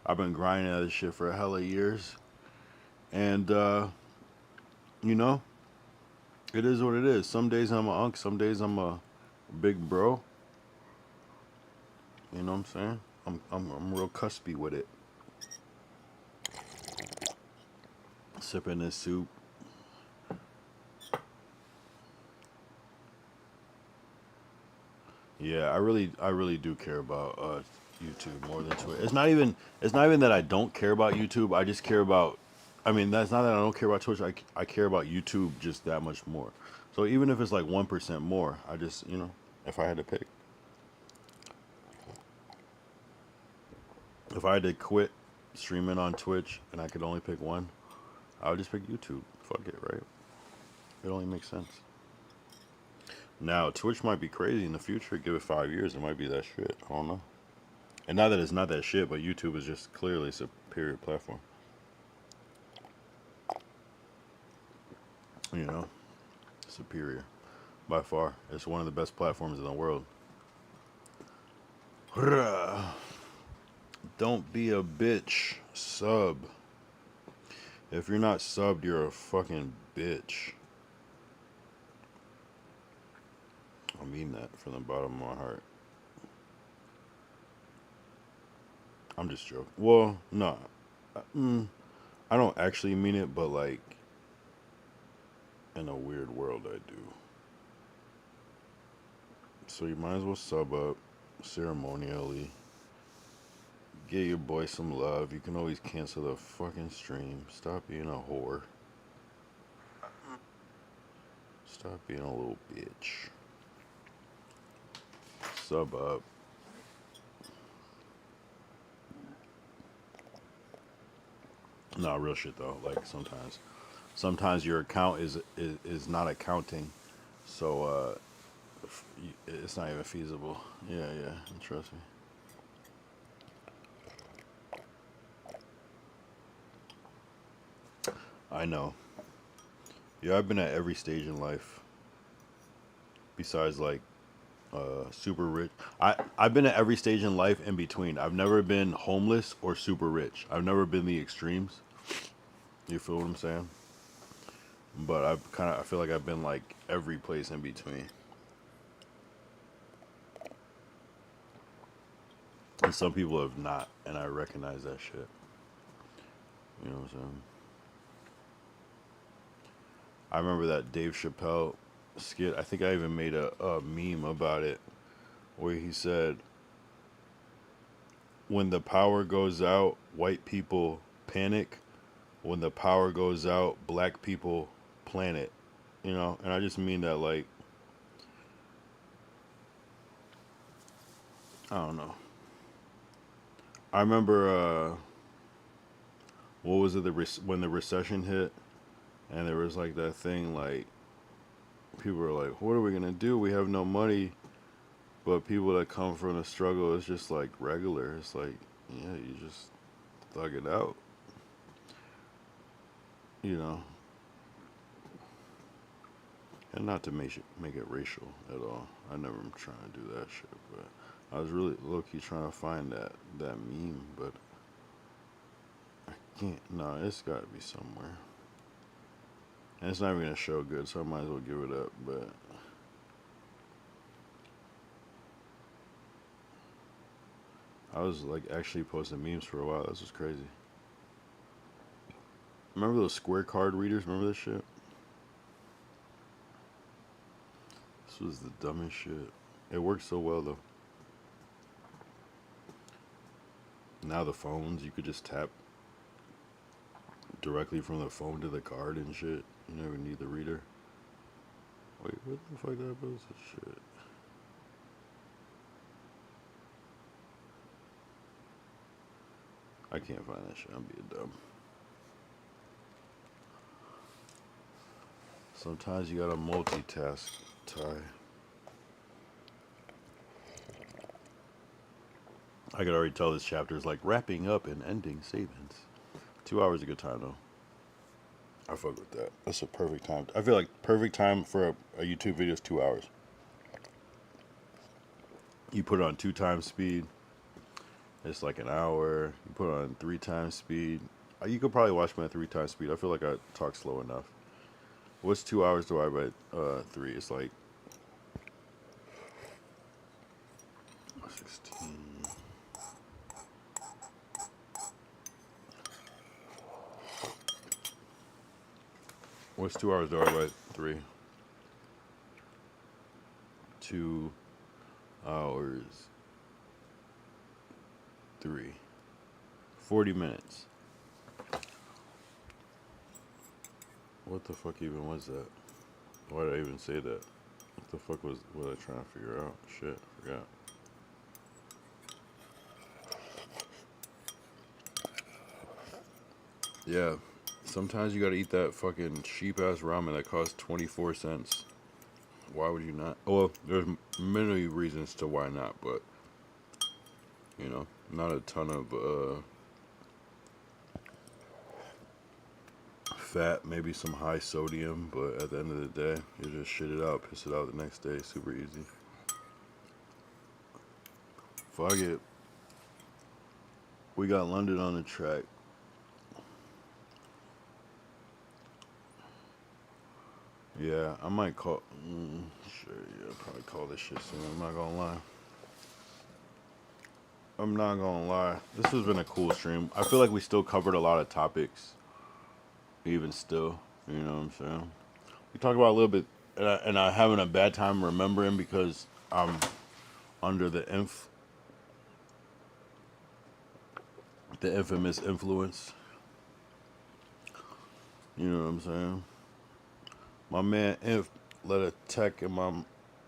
I've been grinding at this shit for a hell of years. And, you know, it is what it is. Some days I'm a unk, some days I'm a big bro. You know what I'm saying? I'm real cuspy with it. Sipping this soup. Yeah, I really do care about YouTube more than Twitter. It's not even that I don't care about YouTube. I just care about, I mean, that's not that I don't care about Twitch. I care about YouTube just that much more. So even if it's like 1% more, I just, you know, if I had to pick. If I had to quit streaming on Twitch and I could only pick one, I would just pick YouTube. Fuck it, right? It only makes sense. Now, Twitch might be crazy in the future. Give it 5 years, it might be that shit. I don't know. And not that it's not that shit, but YouTube is just clearly a superior platform. You know? Superior. By far. It's one of the best platforms in the world. Don't be a bitch. Sub. If you're not subbed, you're a fucking bitch. I mean that from the bottom of my heart. I'm just joking. Well, no. I don't actually mean it, but like, in a weird world, I do. So you might as well sub up ceremonially. Get your boy some love. You can always cancel the fucking stream. Stop being a whore. Stop being a little bitch. Sub up. No, real shit though. Like sometimes your account is not accounting, so it's not even feasible. Yeah, yeah. Trust me. I know. Yeah, I've been at every stage in life besides like super rich. I've been at every stage in life in between. I've never been homeless or super rich. I've never been the extremes. You feel what I'm saying? But I feel like I've been like every place in between. And some people have not, and I recognize that shit. You know what I'm saying? I remember that Dave Chappelle skit. I think I even made a meme about it where he said, when the power goes out, white people panic. When the power goes out, black people plan it. You know? And I just mean that, like, I don't know. I remember, what was it, when the recession hit? And there was, like, that thing, like, people were like, what are we going to do? We have no money. But people that come from the struggle, it's just, like, regular. It's like, yeah, you just thug it out. You know? And not to make it racial at all. I never am trying to do that shit, but I was really low-key trying to find that meme, but I can't. No, it's got to be somewhere. And it's not even gonna show good, so I might as well give it up. But I was like actually posting memes for a while. This was crazy. Remember those square card readers? Remember this shit? This was the dumbest shit. It worked so well though. Now the phones, you could just tap directly from the phone to the card and shit. You never need the reader. Wait, what the fuck that was? Shit. I can't find that shit. I'm being dumb. Sometimes you gotta multitask, Ty. I could already tell this chapter is like wrapping up and ending savings. 2 hours is a good time though. I fuck with that. That's a perfect time. I feel like perfect time for a YouTube video is 2 hours. You put it on 2 times speed, it's like an hour. You put it on 3 times speed. You could probably watch me at 3 times speed. I feel like I talk slow enough. What's 2 hours divided by 3? It's like 16. What's 2 hours divided by 3? 2 hours. 3. 40 minutes. What the fuck even was that? Why did I even say that? What the fuck was I trying to figure out? Shit, I forgot. Yeah, sometimes you gotta eat that fucking cheap ass ramen that costs 24 cents. Why would you not? Well, there's many reasons to why not, but you know, not a ton of fat, maybe some high sodium, but at the end of the day, you just shit it out, piss it out the next day. Super easy. Fuck it. We got London on the track. Yeah, I might call. Sure, yeah, probably call this shit soon. I'm not gonna lie. I'm not gonna lie. This has been a cool stream. I feel like we still covered a lot of topics. Even still, you know what I'm saying? We talked about a little bit, and I'm having a bad time remembering because I'm under the infamous influence. You know what I'm saying? My man Inf let a tech in my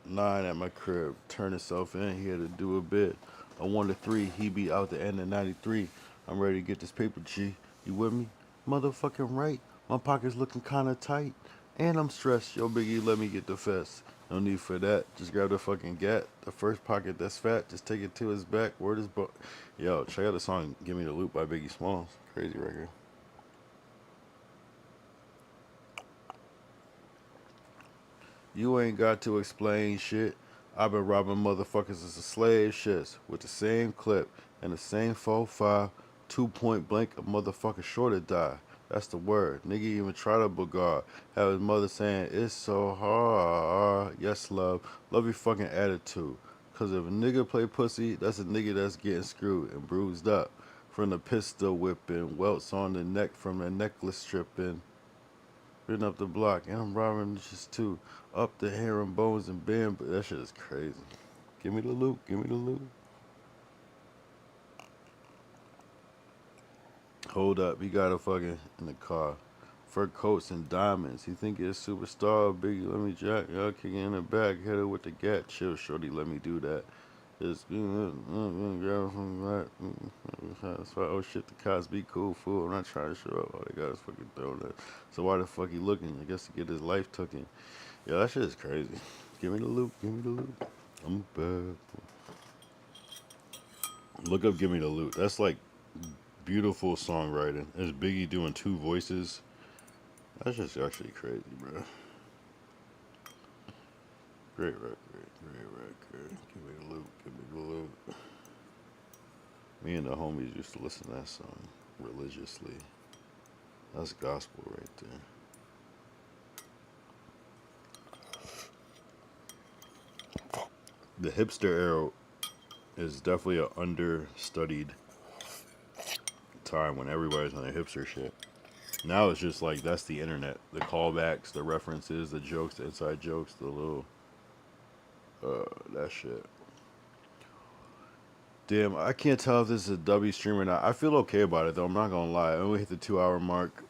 9 at my crib turn himself in. He had to do a bit. A 1 to 3. He be out the end of 93. I'm ready to get this paper, G. You with me? Motherfucking right. My pocket's looking kinda tight. And I'm stressed. Yo, Biggie, let me get the fest. No need for that. Just grab the fucking gat. The first pocket that's fat, just take it to his back. Word is Yo, check out the song Give Me the Loop by Biggie Smalls. Crazy record. You ain't got to explain shit. I've been robbing motherfuckers as a slave shits with the same clip and the same 4-5. 2-point blank, a motherfucker sure to die. That's the word. Nigga even try to bugger. Have his mother saying, it's so hard. Yes, love. Love your fucking attitude. Cause if a nigga play pussy, that's a nigga that's getting screwed and bruised up. From the pistol whipping, welts on the neck from the necklace stripping. Been up the block, and I'm robbing just too. Up the hair and bones and bam, but that shit is crazy. Give me the loot, give me the loot. Hold up, he got a fucking in the car. Fur coats and diamonds. He think he's a superstar. Biggie, let me jack. Y'all kicking in the back. Hit her with the gat. Chill, shorty, let me do that. Just oh shit, the cops be cool fool. I'm not trying to show up. All they got is fucking donuts. So why the fuck he looking? I guess to get his life taken. Yeah, that shit is crazy. Give me the loot. Give me the loot. I'm bad. Look up Give Me the Loot. That's like beautiful songwriting. There's Biggie doing 2 voices. That's just actually crazy, bro. Great record. Great record. Give me the loot. Give me the loot. Me and the homies used to listen to that song religiously. That's gospel right there. The hipster era is definitely an understudied time when everybody's on their hipster shit. Now it's just like that's the internet. The callbacks, the references, the jokes, the inside jokes, the little that shit. Damn, I can't tell if this is a W stream or not. I feel okay about it though. I'm not gonna lie. I only hit the 2-hour mark.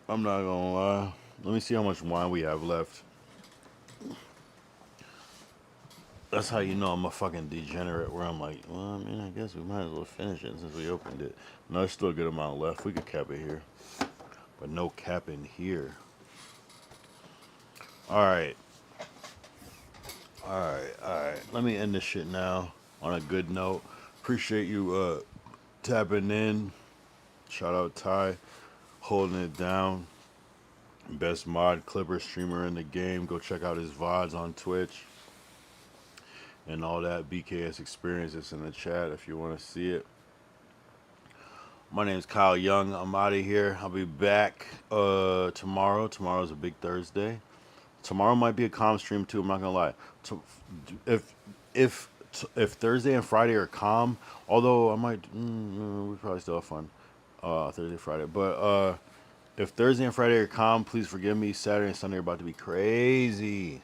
I'm not gonna lie. Let me see how much wine we have left. That's how you know I'm a fucking degenerate. Where I'm like, well, I mean, I guess we might as well finish it since we opened it. No, there's still a good amount left. We could cap it here, but no cap in here. All right. Let me end this shit now on a good note. Appreciate you tapping in. Shout out Ty, holding it down. Best mod clipper streamer in the game. Go check out his VODs on Twitch and all that. BKS experience is in the chat if you want to see it. My name's Kyle Young. I'm out of here. I'll be back tomorrow. Tomorrow's a big Thursday. Tomorrow might be a calm stream too. I'm not gonna lie. If Thursday and Friday are calm, although I might, we probably still have fun. Thursday, Friday, but if Thursday and Friday are calm, please forgive me. Saturday and Sunday are about to be crazy.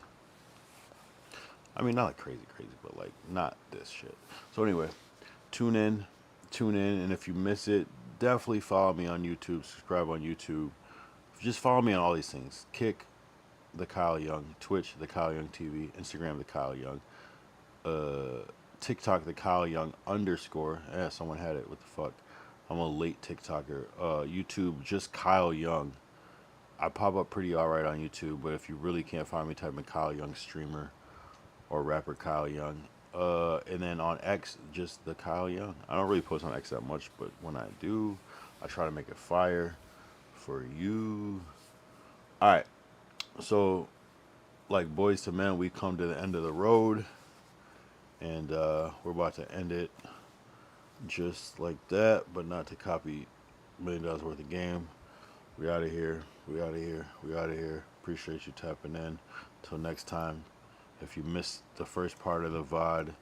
I mean, not like crazy, but like not this shit. So anyway, tune in, and if you miss it, definitely follow me on YouTube. Subscribe on YouTube. Just follow me on all these things. Kick the Kyle Young, Twitch the Kyle Young TV, Instagram the Kyle Young, TikTok the Kyle Young _. Yeah, someone had it. What the fuck? I'm a late TikToker. YouTube just Kyle Young. I pop up pretty alright on YouTube, but if you really can't find me, type in Kyle Young streamer or rapper Kyle Young. And then on X, just the Kyle Young. I don't really post on X that much, but when I do, I try to make it fire for you. Alright. So, like Boys to Men, we come to the end of the road, and we're about to end it just like that, but not to copy $1 million worth of game. We out of here. We out of here. We out of here. Appreciate you tapping in. Till next time. If you missed the first part of the VOD,